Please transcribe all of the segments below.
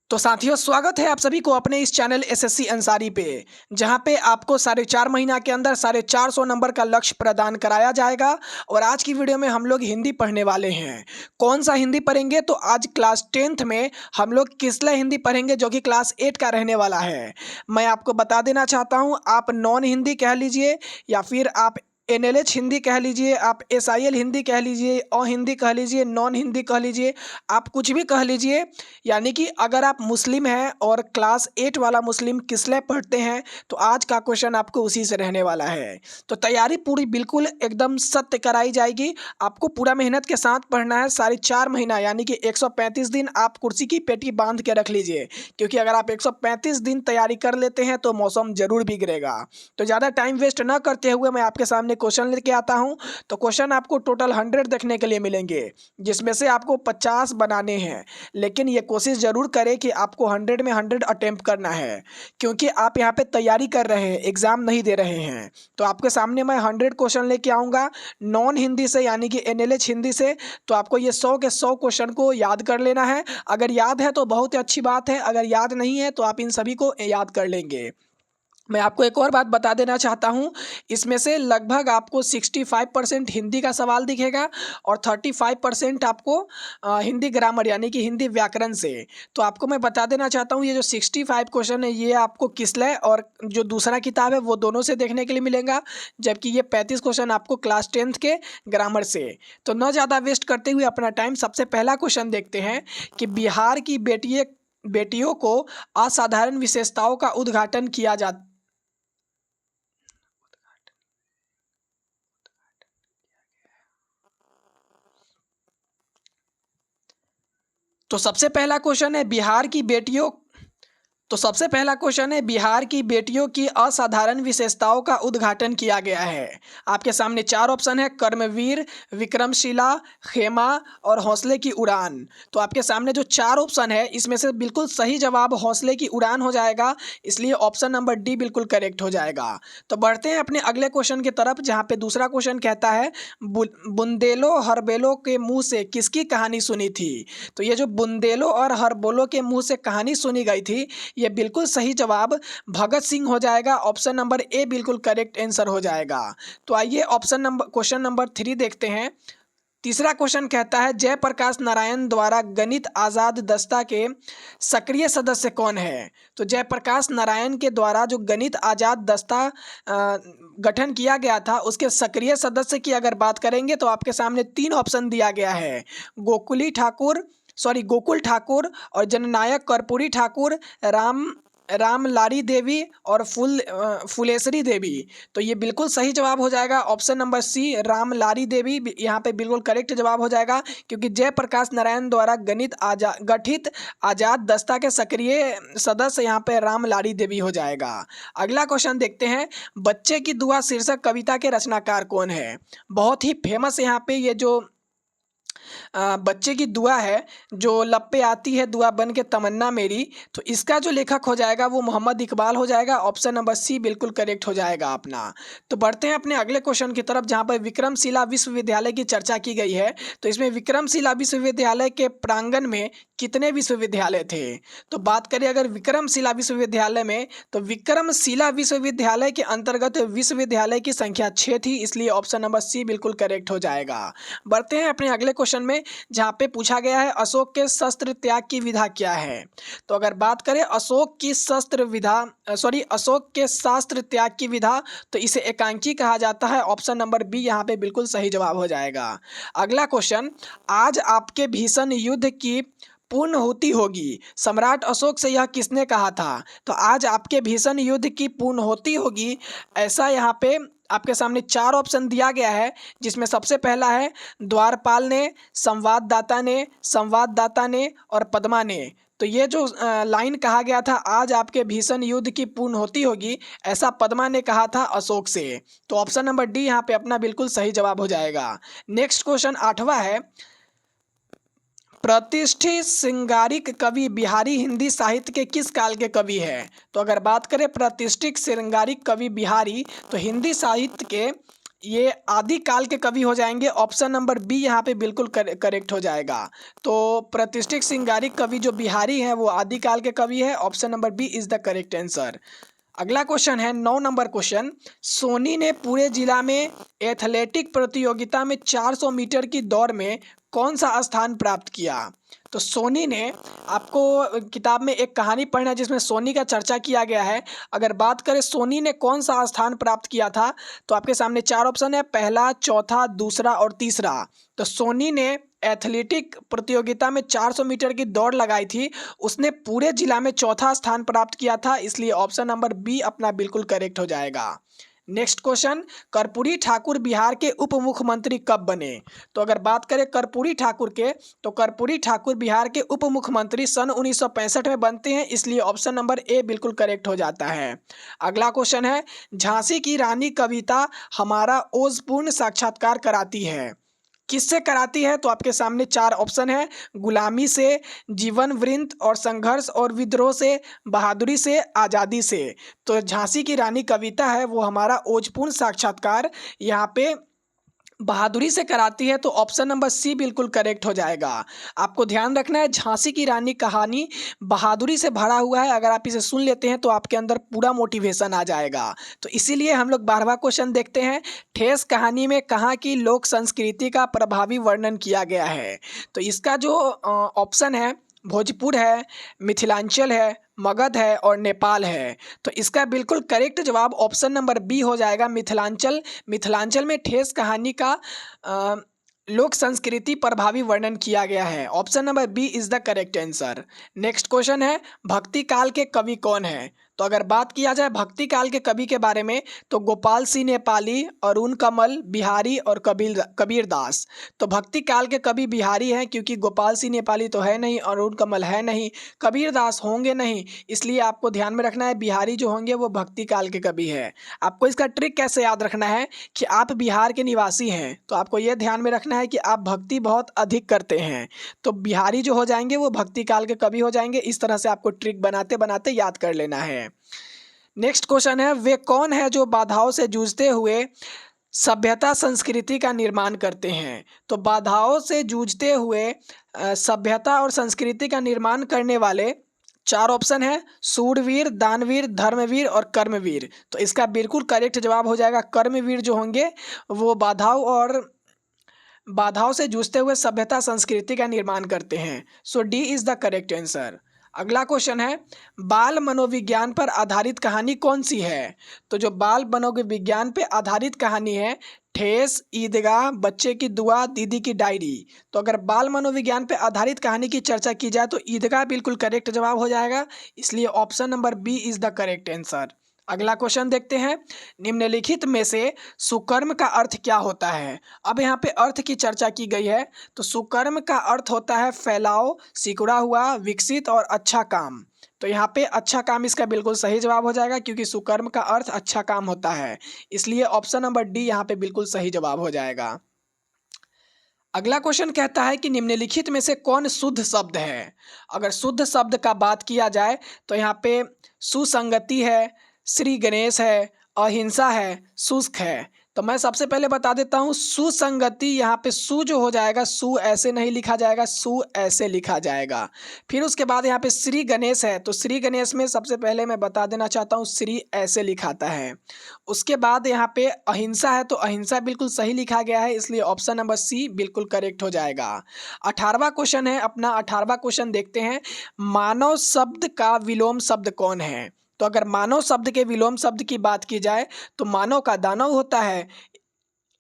तो साथियों, स्वागत है आप सभी को अपने इस चैनल एसएससी अंसारी पे, जहां पे आपको 4.5 महीना के अंदर 450 नंबर का लक्ष्य प्रदान कराया जाएगा। और आज की वीडियो में हम लोग हिंदी पढ़ने वाले हैं। कौन सा हिंदी पढ़ेंगे? तो आज क्लास 10th में हम लोग किसला हिंदी पढ़ेंगे, जो कि क्लास 8 का रहने वाला है। मैं आपको बता देना चाहता हूँ, आप नॉन हिंदी कह लीजिए या फिर आप एनएलएच हिंदी कह लीजिए, आप एसआईएल हिंदी कह लीजिए, और हिंदी कह लीजिए, नॉन हिंदी कह लीजिए, आप कुछ भी कह लीजिए। यानी कि अगर आप मुस्लिम हैं और क्लास 8 वाला मुस्लिम किसले पढ़ते हैं, तो आज का क्वेश्चन आपको उसी से रहने वाला है। तो तैयारी पूरी बिल्कुल एकदम सत्य कराई जाएगी। आपको पूरा मेहनत के साथ पढ़ना है। 4.5 महीना यानी कि 135 दिन आप कुर्सी की पेटी बांध के रख लीजिए, क्योंकि अगर आप 135 दिन तैयारी कर लेते हैं तो मौसम जरूर बिगड़ेगा। तो ज़्यादा टाइम वेस्ट न करते हुए मैं आपके सामने क्वेश्चन लेके आता हूं। तो क्वेश्चन आपको टोटल 100 देखने के लिए मिलेंगे, जिसमें से आपको 50 बनाने हैं। लेकिन ये कोशिश जरूर करें कि आपको 100 में 100 अटेम्प्ट करना है, क्योंकि आप यहाँ पे तैयारी कर रहे हैं, एग्जाम नहीं दे रहे हैं। तो आपके सामने मैं 100 क्वेश्चन लेके आऊँगा नॉन हिंदी से, यानी कि एनएलएच हिंदी से। तो आपको ये 100 के 100 क्वेश्चन को याद कर लेना है। अगर याद है तो बहुत ही अच्छी बात है, अगर याद नहीं है तो आप इन सभी को याद कर लेंगे। मैं आपको एक और बात बता देना चाहता हूँ, इसमें से लगभग आपको 65% हिंदी का सवाल दिखेगा और 35% आपको हिंदी ग्रामर यानी कि हिंदी व्याकरण से। तो आपको मैं बता देना चाहता हूँ, ये जो 65 क्वेश्चन है ये आपको किसलय और जो दूसरा किताब है वो दोनों से देखने के लिए मिलेगा, जबकि ये 35 क्वेश्चन आपको क्लास 10th के ग्रामर से। तो न ज़्यादा वेस्ट करते हुए अपना टाइम, सबसे पहला क्वेश्चन देखते हैं कि बिहार की बेटियों को असाधारण विशेषताओं का उद्घाटन किया जा तो सबसे पहला क्वेश्चन है बिहार की बेटियों तो सबसे पहला क्वेश्चन है बिहार की बेटियों की असाधारण विशेषताओं का उद्घाटन किया गया है। आपके सामने 4 ऑप्शन है: कर्मवीर, विक्रमशिला, खेमा और हौसले की उड़ान। तो आपके सामने जो 4 ऑप्शन है, इसमें से बिल्कुल सही जवाब हौसले की उड़ान हो जाएगा, इसलिए ऑप्शन नंबर डी बिल्कुल करेक्ट हो जाएगा। तो बढ़ते हैं अपने अगले क्वेश्चन की तरफ, जहाँ पे दूसरा क्वेश्चन कहता है बुंदेलो हरबोलो के मुंह से किसकी कहानी सुनी थी। तो ये जो बुंदेलो और हरबोलो के मुंह से कहानी सुनी गई थी, ये बिल्कुल सही जवाब भगत सिंह हो जाएगा। ऑप्शन नंबर ए बिल्कुल करेक्ट आंसर हो जाएगा। तो आइए क्वेश्चन नंबर 3 देखते हैं। तीसरा क्वेश्चन कहता है जयप्रकाश नारायण द्वारा गणित आजाद दस्ता के सक्रिय सदस्य कौन है। तो जयप्रकाश नारायण के द्वारा जो गणित आजाद दस्ता गठन किया गया था, उसके सक्रिय सदस्य की अगर बात करेंगे तो आपके सामने 3 ऑप्शन दिया गया है: गोकुल ठाकुर और जननायक कर्पूरी ठाकुर, रामलारी देवी और फुलेश्वरी देवी। तो ये बिल्कुल सही जवाब हो जाएगा ऑप्शन नंबर सी, रामलारी देवी यहाँ पे बिल्कुल करेक्ट जवाब हो जाएगा, क्योंकि जयप्रकाश नारायण द्वारा गठित आजाद दस्ता के सक्रिय सदस्य यहाँ पे रामलारी देवी हो जाएगा। अगला क्वेश्चन देखते हैं, बच्चे की दुआ शीर्षक कविता के रचनाकार कौन है। बहुत ही फेमस यहाँ पे ये जो बच्चे की दुआ है, जो लब पे आती है दुआ बन के तमन्ना मेरी, तो इसका जो लेखक हो जाएगा वो मोहम्मद इकबाल हो जाएगा। ऑप्शन नंबर सी बिल्कुल करेक्ट हो जाएगा अपना। तो बढ़ते हैं अपने अगले क्वेश्चन की तरफ, जहाँ पर विक्रमशिला विश्वविद्यालय की चर्चा की गई है। तो इसमें विक्रमशिला विश्वविद्यालय के प्रांगण में कितने विश्वविद्यालय थे। तो बात करें अगर विक्रमशिला विश्वविद्यालय में, तो विक्रमशिला विश्वविद्यालय के अंतर्गत विश्वविद्यालय की संख्या 6 थी, इसलिए ऑप्शन नंबर सी बिल्कुल करेक्ट हो जाएगा। बढ़ते हैं अपने अगले क्वेश्चन में, जहाँ पे पूछा गया है अशोक के शस्त्र त्याग की विधा क्या है। तो अगर बात करें अशोक के शास्त्र त्याग की विधा, तो इसे एकांकी कहा जाता है। ऑप्शन नंबर बी यहाँ पे बिल्कुल सही जवाब हो जाएगा। अगला क्वेश्चन, आज आपके भीषण युद्ध की पूर्ण होती होगी, सम्राट अशोक से यह किसने कहा था। तो आज आपके भीषण युद्ध की पूर्ण होती होगी, ऐसा यहाँ पे आपके सामने 4 ऑप्शन दिया गया है, जिसमें सबसे पहला है द्वारपाल ने, संवाददाता ने और पद्मा ने। तो ये जो लाइन कहा गया था आज आपके भीषण युद्ध की पूर्ण होती होगी, ऐसा पद्मा ने कहा था अशोक से। तो ऑप्शन नंबर डी यहाँ पे अपना बिल्कुल सही जवाब हो जाएगा। नेक्स्ट क्वेश्चन 8वां है, प्रतिष्ठित श्रृंगारिक कवि बिहारी हिंदी साहित्य के किस काल के कवि है। तो अगर बात करें प्रतिष्ठित श्रृंगारिक कवि बिहारी, तो हिंदी साहित्य के ये आदिकाल के कवि हो जाएंगे। ऑप्शन नंबर बी यहाँ पे बिल्कुल करेक्ट हो जाएगा। तो प्रतिष्ठित श्रृंगारिक कवि जो बिहारी हैं वो आदिकाल के कवि है। Option number B is the correct answer. अगला क्वेश्चन है 9 नंबर क्वेश्चन। सोनी ने पूरे जिला में एथलेटिक प्रतियोगिता में 400 मीटर की दौड़ में कौन सा स्थान प्राप्त किया? तो सोनी ने, आपको किताब में एक कहानी पढ़ना है जिसमें सोनी का चर्चा किया गया है। अगर बात करें सोनी ने कौन सा स्थान प्राप्त किया था, तो आपके सामने 4 ऑप्शन है, पहला, चौथा, दूसरा और तीसरा। तो सोनी ने एथलेटिक प्रतियोगिता में 400 मीटर की दौड़ लगाई थी, उसने पूरे जिला में चौथा स्थान प्राप्त किया था, इसलिए ऑप्शन नंबर बी अपना बिल्कुल करेक्ट हो जाएगा। नेक्स्ट क्वेश्चन, कर्पूरी ठाकुर बिहार के उप मुख्यमंत्री कब बने? तो अगर बात करें कर्पूरी ठाकुर के, तो कर्पूरी ठाकुर बिहार के उप मुख्यमंत्री सन 1965 में बनते हैं, इसलिए ऑप्शन नंबर ए बिल्कुल करेक्ट हो जाता है। अगला क्वेश्चन है, झांसी की रानी कविता हमारा ओजपूर्ण साक्षात्कार कराती है, किससे कराती है? तो आपके सामने 4 ऑप्शन है, गुलामी से, जीवन वृंत और संघर्ष और विद्रोह से, बहादुरी से, आज़ादी से। तो झांसी की रानी कविता है वो हमारा ओजपूर्ण साक्षात्कार यहाँ पे बहादुरी से कराती है, तो ऑप्शन नंबर सी बिल्कुल करेक्ट हो जाएगा। आपको ध्यान रखना है, झांसी की रानी कहानी बहादुरी से भरा हुआ है। अगर आप इसे सुन लेते हैं तो आपके अंदर पूरा मोटिवेशन आ जाएगा। तो इसीलिए हम लोग 12वां क्वेश्चन देखते हैं। ठेस कहानी में कहाँ की लोक संस्कृति का प्रभावी वर्णन किया गया है? तो इसका जो ऑप्शन है, भोजपुर है, मिथिलांचल है, मगध है और नेपाल है। तो इसका बिल्कुल करेक्ट जवाब ऑप्शन नंबर बी हो जाएगा, मिथिलांचल। मिथिलांचल में ठेस कहानी का लोक संस्कृति प्रभावी वर्णन किया गया है। Option number B is the correct answer. Next question है, भक्ति काल के कवि कौन है? तो अगर बात किया जाए भक्ति काल के कवि के बारे में, तो गोपाल सिंह नेपाली, अरुण कमल, बिहारी और कबीर दास। तो भक्ति काल के कवि बिहारी हैं, क्योंकि गोपाल सिंह नेपाली तो है नहीं, अरुण कमल है नहीं, कबीर दास होंगे नहीं, इसलिए आपको ध्यान में रखना है बिहारी जो होंगे वो भक्ति काल के कवि है। आपको इसका ट्रिक कैसे याद रखना है कि आप बिहार के निवासी हैं, तो आपको यह ध्यान में रखना है कि आप भक्ति बहुत अधिक करते हैं, तो बिहारी जो हो जाएंगे वो भक्ति काल के कवि हो जाएंगे। इस तरह से आपको ट्रिक बनाते बनाते याद कर लेना है। नेक्स्ट क्वेश्चन है, वे कौन है जो बाधाओं से जूझते हुए सभ्यता संस्कृति का निर्माण करते हैं? तो बाधाओं से जूझते हुए सभ्यता और संस्कृति का निर्माण करने वाले 4 ऑप्शन है, सूरवीर, दानवीर, धर्मवीर और कर्मवीर। तो इसका बिल्कुल करेक्ट जवाब हो जाएगा, कर्मवीर जो होंगे वो बाधाओं से जूझते हुए सभ्यता संस्कृति का निर्माण करते हैं। So D is the correct answer. अगला क्वेश्चन है, बाल मनोविज्ञान पर आधारित कहानी कौन सी है? तो जो बाल मनोविज्ञान पे आधारित कहानी है, ठेस, ईदगाह, बच्चे की दुआ, दीदी की डायरी। तो अगर बाल मनोविज्ञान पे आधारित कहानी की चर्चा की जाए तो ईदगाह बिल्कुल करेक्ट जवाब हो जाएगा, इसलिए option number B is the correct answer. अगला क्वेश्चन देखते हैं, निम्नलिखित में से सुकर्म का अर्थ क्या होता है? अब यहाँ पे अर्थ की चर्चा की गई है, तो सुकर्म का अर्थ होता है फैलाव, सिकुड़ा हुआ, विकसित और अच्छा काम। तो यहाँ पे अच्छा काम इसका बिल्कुल सही जवाब हो जाएगा, क्योंकि सुकर्म का अर्थ अच्छा काम होता है, इसलिए ऑप्शन नंबर डी यहाँ पे बिल्कुल सही जवाब हो जाएगा। अगला क्वेश्चन कहता है कि निम्नलिखित में से कौन शुद्ध शब्द है? अगर शुद्ध शब्द का बात किया जाए तो यहाँ पे सुसंगति है, श्री गणेश है, अहिंसा है, शुष्क है। तो मैं सबसे पहले बता देता हूँ, सुसंगति यहाँ पे सु जो हो जाएगा, सु ऐसे नहीं लिखा जाएगा, सु ऐसे लिखा जाएगा। फिर उसके बाद यहाँ पे श्री गणेश है, तो श्री गणेश में सबसे पहले मैं बता देना चाहता हूँ, श्री ऐसे लिखाता है। उसके बाद यहाँ पे अहिंसा है, तो अहिंसा बिल्कुल सही लिखा गया है, इसलिए ऑप्शन नंबर सी बिल्कुल करेक्ट हो जाएगा। 18वां क्वेश्चन है अपना, 18वां क्वेश्चन देखते हैं, मानव शब्द का विलोम शब्द कौन है? तो अगर मानव शब्द के विलोम शब्द की बात की जाए तो मानव का दानव होता है,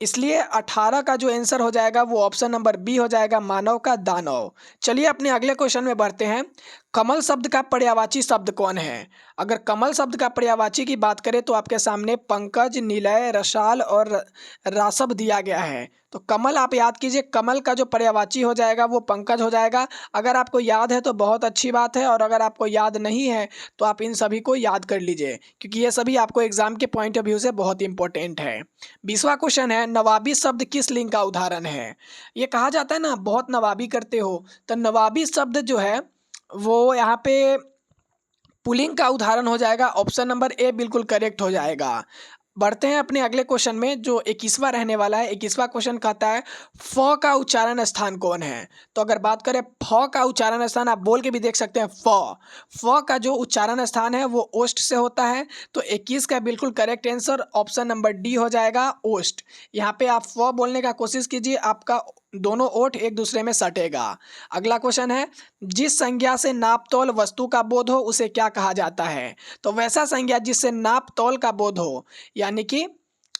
इसलिए 18 का जो आंसर हो जाएगा वो ऑप्शन नंबर बी हो जाएगा, मानव का दानव। चलिए अपने अगले क्वेश्चन में बढ़ते हैं, कमल शब्द का पर्यायवाची शब्द कौन है? अगर कमल शब्द का पर्यायवाची की बात करें तो आपके सामने पंकज, निलय, रसाल और रासव दिया गया है। तो कमल आप याद कीजिए, कमल का जो पर्यायवाची हो जाएगा वो पंकज हो जाएगा। अगर आपको याद है तो बहुत अच्छी बात है, और अगर आपको याद नहीं है तो आप इन सभी को याद कर लीजिए, क्योंकि ये सभी आपको एग्जाम के पॉइंट ऑफ व्यू से बहुत इंपॉर्टेंट है। 20वां क्वेश्चन है, नवाबी शब्द किस लिंग का उदाहरण है? ये कहा जाता है ना बहुत नवाबी करते हो, तो नवाबी शब्द जो है वो यहाँ पे पुल्लिंग का उदाहरण हो जाएगा, ऑप्शन नंबर ए बिल्कुल करेक्ट हो जाएगा। बढ़ते हैं अपने अगले क्वेश्चन में जो 21वां रहने वाला है। 21वां क्वेश्चन कहता है फ का उच्चारण स्थान कौन है। तो अगर बात करें फ का उच्चारण स्थान, आप बोल के भी देख सकते हैं फ का जो उच्चारण स्थान है वो ओष्ठ से होता है। तो 21 का बिल्कुल correct answer option number D हो जाएगा, ओष्ठ। यहाँ पे आप फ बोलने का कोशिश कीजिए, आपका दोनों ओठ एक दूसरे में सटेगा। अगला क्वेश्चन है जिस संज्ञा से नाप तौल वस्तु का बोध हो उसे क्या कहा जाता है। तो वैसा संज्ञा जिससे नाप तौल का बोध हो, यानी कि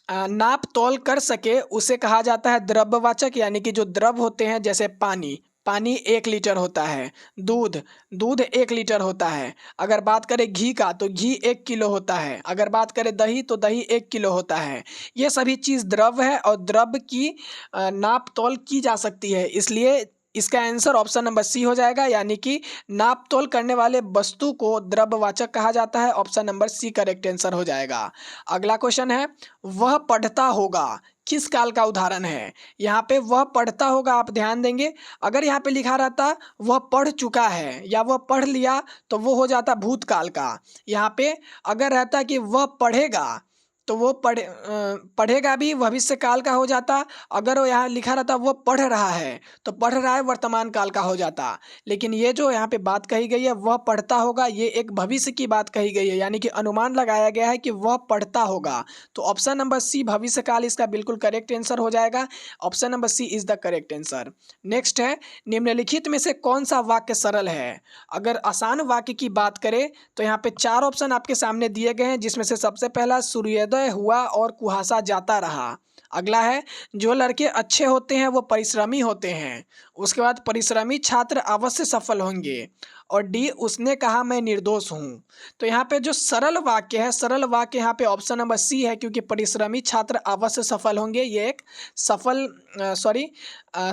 नाप तौल कर सके, उसे कहा जाता है द्रव्यवाचक। यानी कि जो द्रव होते हैं जैसे पानी 1 लीटर होता है, दूध 1 लीटर होता है। अगर बात करें घी का तो घी 1 किलो होता है। अगर बात करें दही तो दही 1 किलो होता है। ये सभी चीज़ द्रव है और द्रव की नाप तौल की जा सकती है, इसलिए इसका आंसर ऑप्शन नंबर सी हो जाएगा। यानी कि नाप तोल करने वाले वस्तु को द्रव्यवाचक कहा जाता है। Option number C correct answer हो जाएगा। अगला क्वेश्चन है वह पढ़ता होगा किस काल का उदाहरण है। यहाँ पे वह पढ़ता होगा, आप ध्यान देंगे, अगर यहाँ पे लिखा रहता वह पढ़ चुका है या वह पढ़ लिया तो वो हो जाता भूतकाल का। यहाँ पे अगर रहता कि वह पढ़ेगा तो वो पढ़ेगा भी भविष्य काल का हो जाता। अगर वो यहाँ लिखा रहता वो पढ़ रहा है तो पढ़ रहा है वर्तमान काल का हो जाता। लेकिन ये जो यहाँ पे बात कही गई है वह पढ़ता होगा, ये एक भविष्य की बात कही गई है, यानी कि अनुमान लगाया गया है कि वह पढ़ता होगा। तो ऑप्शन नंबर सी भविष्य काल इसका बिल्कुल करेक्ट आंसर हो जाएगा। Option number C is the correct answer. Next है निम्नलिखित में से कौन सा वाक्य सरल है। अगर आसान वाक्य की बात करें तो यहाँ पे 4 ऑप्शन आपके सामने दिए गए हैं, जिसमें से सबसे पहला सूर्योदय हुआ और कुहासा जाता रहा। अगला है जो लड़के अच्छे होते हैं वो परिश्रमी होते हैं। उसके बाद परिश्रमी छात्र अवश्य सफल होंगे। और डी उसने कहा मैं निर्दोष हूँ। तो यहाँ पे जो सरल वाक्य है, सरल वाक्य यहाँ पे ऑप्शन नंबर सी है, क्योंकि परिश्रमी छात्र अवश्य सफल होंगे ये एक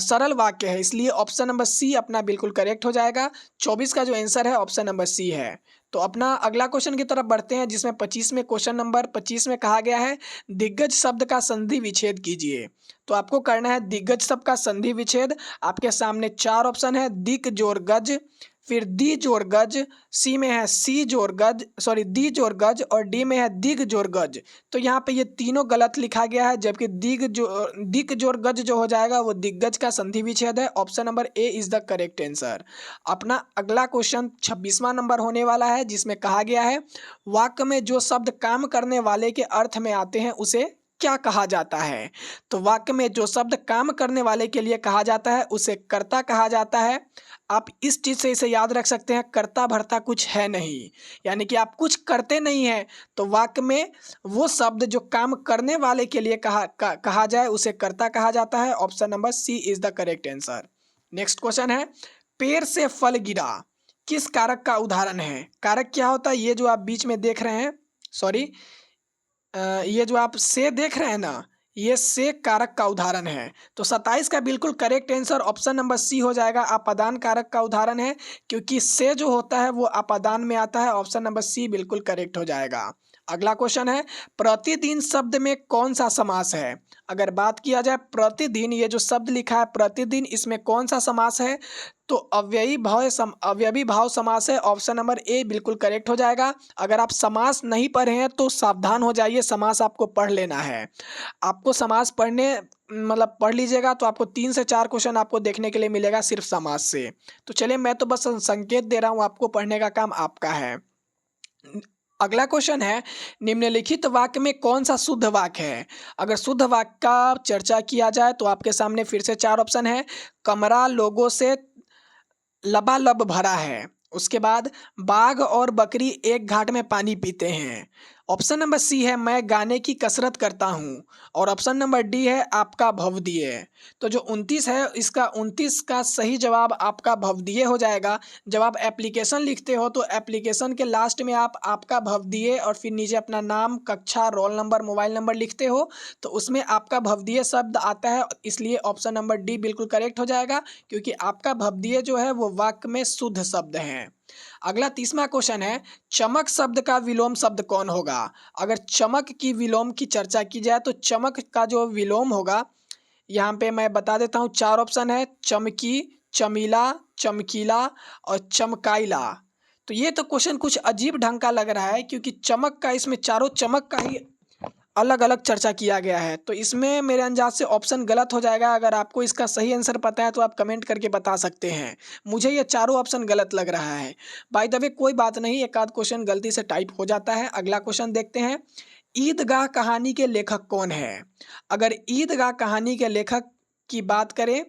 सरल वाक्य है, इसलिए ऑप्शन नंबर सी अपना बिल्कुल करेक्ट हो जाएगा। 24 का जो आंसर है ऑप्शन नंबर सी है। तो अपना अगला क्वेश्चन की तरफ बढ़ते हैं, जिसमें 25 में क्वेश्चन नंबर 25 में कहा गया है दिग्गज शब्द का संधि विच्छेद कीजिए। तो आपको करना है दिग्गज शब्द का संधि विच्छेद। आपके सामने 4 ऑप्शन है, दिक जोड़ गज, फिर दी जोड़ गज, सी में है दी जोड़ गज और डी में है दिग जोड़ गज। तो यहाँ पे ये तीनों गलत लिखा गया है, जबकि दिक जोड़ गज जो हो जाएगा वो दिग्गज का संधि विच्छेद है। Option number A is the correct answer. अपना अगला क्वेश्चन 26वां नंबर होने वाला है, जिसमें कहा गया है वाक्य में जो शब्द काम करने वाले के अर्थ में आते हैं उसे क्या कहा जाता है। तो वाक्य में जो शब्द काम करने वाले के लिए कहा जाता है उसे कर्ता कहा जाता है। आप इस चीज़ से इसे याद रख सकते हैं, कर्ता भर्ता कुछ है नहीं, यानी कि आप कुछ करते नहीं हैं तो वाक्य में वो शब्द जो काम करने वाले के लिए कहा जाए उसे कर्ता कहा जाता है। Option number C is the correct answer. Next question है पेड़ से फल गिरा किस कारक का उदाहरण है। कारक क्या होता है, ये जो आप बीच में देख रहे हैं, ये जो आप से देख रहे हैं ना, ये से कारक का उदाहरण है। तो 27 का बिल्कुल correct answer option number C हो जाएगा, अपादान कारक का उदाहरण है, क्योंकि से जो होता है वो अपादान में आता है। ऑप्शन नंबर सी बिल्कुल करेक्ट हो जाएगा। अगला क्वेश्चन है प्रतिदिन शब्द में कौन सा समास है। अगर बात किया जाए प्रतिदिन, ये जो शब्द लिखा है प्रतिदिन, इसमें कौन सा समास है। तो अव्ययी भाव समास है। ऑप्शन नंबर ए बिल्कुल करेक्ट हो जाएगा। अगर आप समास नहीं पढ़े हैं तो सावधान हो जाइए, समास आपको पढ़ लेना है। आपको समास पढ़ लीजिएगा तो आपको 3 से 4 क्वेश्चन आपको देखने के लिए मिलेगा सिर्फ समास से। तो चलिए, मैं तो बस संकेत दे रहा हूँ, आपको पढ़ने का काम आपका है। अगला क्वेश्चन है निम्नलिखित वाक्य में कौन सा शुद्ध वाक्य है। अगर शुद्ध वाक्य का चर्चा किया जाए तो आपके सामने फिर से 4 ऑप्शन है। कमरा लोगों से लबालब भरा है। उसके बाद बाघ और बकरी एक घाट में पानी पीते हैं। ऑप्शन नंबर सी है मैं गाने की कसरत करता हूँ। और ऑप्शन नंबर डी है आपका भवदीय। तो जो 29 है, इसका 29 का सही जवाब आपका भवदीय हो जाएगा। जब आप एप्लीकेशन लिखते हो तो एप्लीकेशन के लास्ट में आप आपका भवदीय और फिर नीचे अपना नाम, कक्षा, रोल नंबर, मोबाइल नंबर लिखते हो तो उसमें आपका भवदीय शब्द आता है, इसलिए ऑप्शन नंबर डी बिल्कुल करेक्ट हो जाएगा, क्योंकि आपका भवदीय जो है वो वाक्य में शुद्ध शब्द है। अगला 30वां क्वेश्चन है चमक शब्द का विलोम शब्द कौन होगा। अगर चमक की विलोम की चर्चा की जाए तो चमक का जो विलोम होगा, यहाँ पे मैं बता देता हूँ 4 ऑप्शन है, चमकी, चमीला, चमकीला और चमकाइला। तो ये तो क्वेश्चन कुछ अजीब ढंग का लग रहा है, क्योंकि चमक का इसमें चारों चमक का ही अलग अलग चर्चा किया गया है। तो इसमें मेरे अंदाज से ऑप्शन गलत हो जाएगा। अगर आपको इसका सही आंसर पता है तो आप कमेंट करके बता सकते हैं। मुझे ये चारों ऑप्शन गलत लग रहा है। बाय द वे कोई बात नहीं, एक आध क्वेश्चन गलती से टाइप हो जाता है। अगला क्वेश्चन देखते हैं, ईदगाह कहानी के लेखक कौन है? अगर ईदगाह कहानी के लेखक की बात करें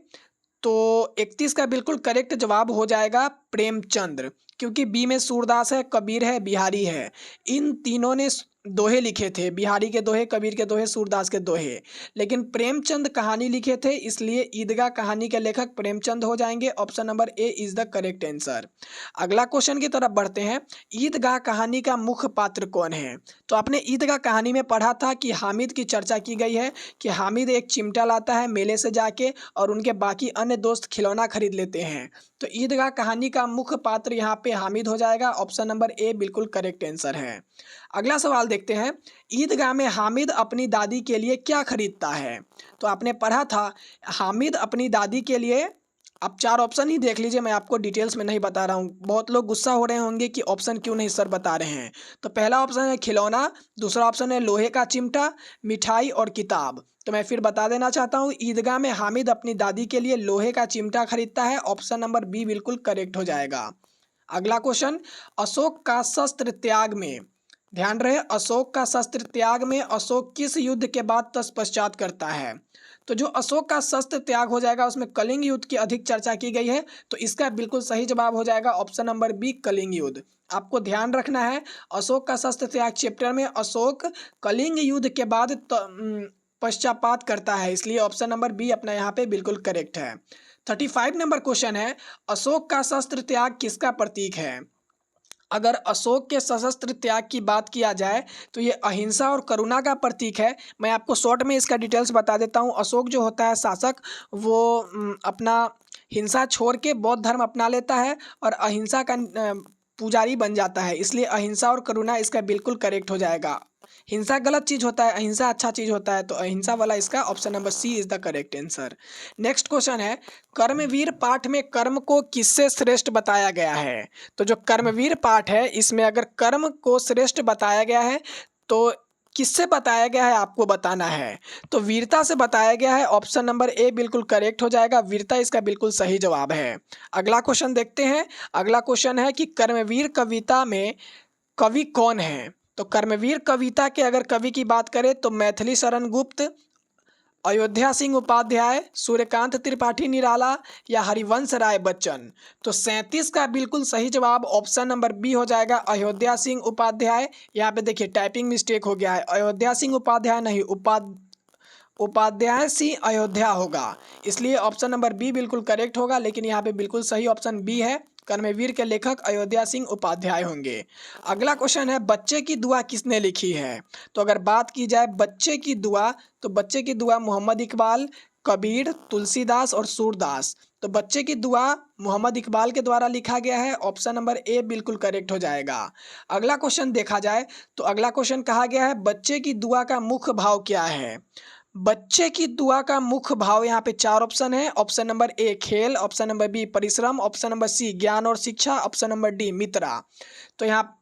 तो 31 का बिल्कुल करेक्ट जवाब हो जाएगा प्रेमचंद्र, क्योंकि बी में सूरदास है, कबीर है, बिहारी है। इन तीनों ने दोहे लिखे थे, बिहारी के दोहे, कबीर के दोहे, सूरदास के दोहे। लेकिन प्रेमचंद कहानी लिखे थे, इसलिए ईदगाह कहानी के लेखक प्रेमचंद हो जाएंगे। Option number A is the correct answer. अगला क्वेश्चन की तरफ बढ़ते हैं, ईदगाह कहानी का मुख्य पात्र कौन है? तो आपने ईदगाह कहानी में पढ़ा था कि हामिद की चर्चा की गई है कि हामिद एक चिमटा लाता है मेले से जाके और उनके बाकी अन्य दोस्त खिलौना खरीद लेते हैं। तो ईदगाह कहानी का मुख्य पात्र यहाँ पे हामिद हो जाएगा। ऑप्शन नंबर ए बिल्कुल करेक्ट आंसर है। अगला सवाल देखते हैं, ईदगाह में हामिद अपनी दादी के लिए क्या खरीदता है? तो आपने पढ़ा था हामिद अपनी दादी के लिए, आप चार ऑप्शन ही देख लीजिए, मैं आपको डिटेल्स में नहीं बता रहा हूँ। बहुत लोग गुस्सा हो रहे होंगे कि ऑप्शन क्यों नहीं सर बता रहे हैं। तो पहला ऑप्शन है खिलौना, दूसरा ऑप्शन है लोहे का चिमटा, मिठाई और किताब। तो मैं फिर बता देना चाहता हूँ, ईदगाह में हामिद अपनी दादी के लिए लोहे का चिमटा खरीदता है। ऑप्शन नंबर बी बिल्कुल करेक्ट हो जाएगा। अगला क्वेश्चन, अशोक का शस्त्र त्याग में, ध्यान रहे अशोक का शस्त्र त्याग में अशोक किस युद्ध के बाद तत्पश्चात करता है? तो जो अशोक का शस्त्र त्याग हो जाएगा उसमें कलिंग युद्ध की अधिक चर्चा की गई है, तो इसका बिल्कुल सही जवाब हो जाएगा ऑप्शन नंबर बी कलिंग युद्ध। आपको ध्यान रखना है, अशोक का शस्त्र त्याग चैप्टर में अशोक कलिंग युद्ध के बाद पश्चाताप करता है, इसलिए ऑप्शन नंबर बी अपना यहाँ पे बिल्कुल करेक्ट है। 35 नंबर क्वेश्चन है, अशोक का शस्त्र त्याग किसका प्रतीक है? अगर अशोक के सशस्त्र त्याग की बात किया जाए तो ये अहिंसा और करुणा का प्रतीक है। मैं आपको शॉर्ट में इसका डिटेल्स बता देता हूँ। अशोक जो होता है शासक, वो अपना हिंसा छोड़ के बौद्ध धर्म अपना लेता है और अहिंसा का पुजारी बन जाता है, इसलिए अहिंसा और करुणा इसका बिल्कुल करेक्ट हो जाएगा। हिंसा गलत चीज होता है, अहिंसा अच्छा चीज होता है, तो अहिंसा वाला इसका option number C is the correct answer. Next question है, कर्मवीर पाठ में कर्म को किससे श्रेष्ठ बताया गया है? तो जो कर्मवीर पाठ है इसमें अगर कर्म को श्रेष्ठ बताया गया है तो किससे बताया गया है आपको बताना है। तो वीरता से बताया गया है। ऑप्शन नंबर ए बिल्कुल करेक्ट हो जाएगा, वीरता इसका बिल्कुल सही जवाब है। अगला क्वेश्चन देखते हैं। अगला क्वेश्चन है कि कर्मवीर कविता में कवि कौन है? तो कर्मवीर कविता के अगर कवि की बात करें तो मैथिली शरण गुप्त, अयोध्या सिंह उपाध्याय, सूर्यकांत त्रिपाठी निराला या हरिवंश राय बच्चन। तो 37 का बिल्कुल सही जवाब ऑप्शन नंबर बी हो जाएगा, अयोध्या सिंह उपाध्याय। यहाँ पे देखिए टाइपिंग मिस्टेक हो गया है, अयोध्या सिंह उपाध्याय नहीं, उपाध्याय सिंह अयोध्या होगा, इसलिए ऑप्शन नंबर बी बिल्कुल करेक्ट होगा। लेकिन यहाँ पे बिल्कुल सही ऑप्शन बी है, कर्मवीर के लेखक अयोध्या सिंह उपाध्याय होंगे। अगला क्वेश्चन है, बच्चे की दुआ किसने लिखी है? तो अगर बात की जाए बच्चे की दुआ, तो बच्चे की दुआ मोहम्मद इकबाल, कबीर, तुलसीदास और सूरदास। तो बच्चे की दुआ मोहम्मद इकबाल के द्वारा लिखा गया है। ऑप्शन नंबर ए बिल्कुल करेक्ट हो जाएगा। अगला क्वेश्चन देखा जाए तो अगला क्वेश्चन कहा गया है, बच्चे की दुआ का मुख्य भाव क्या है? बच्चे की दुआ का मुख्य भाव, यहाँ पे चार ऑप्शन है। ऑप्शन नंबर ए खेल, ऑप्शन नंबर बी परिश्रम, ऑप्शन नंबर सी ज्ञान और शिक्षा, ऑप्शन नंबर डी मित्रा। तो यहाँ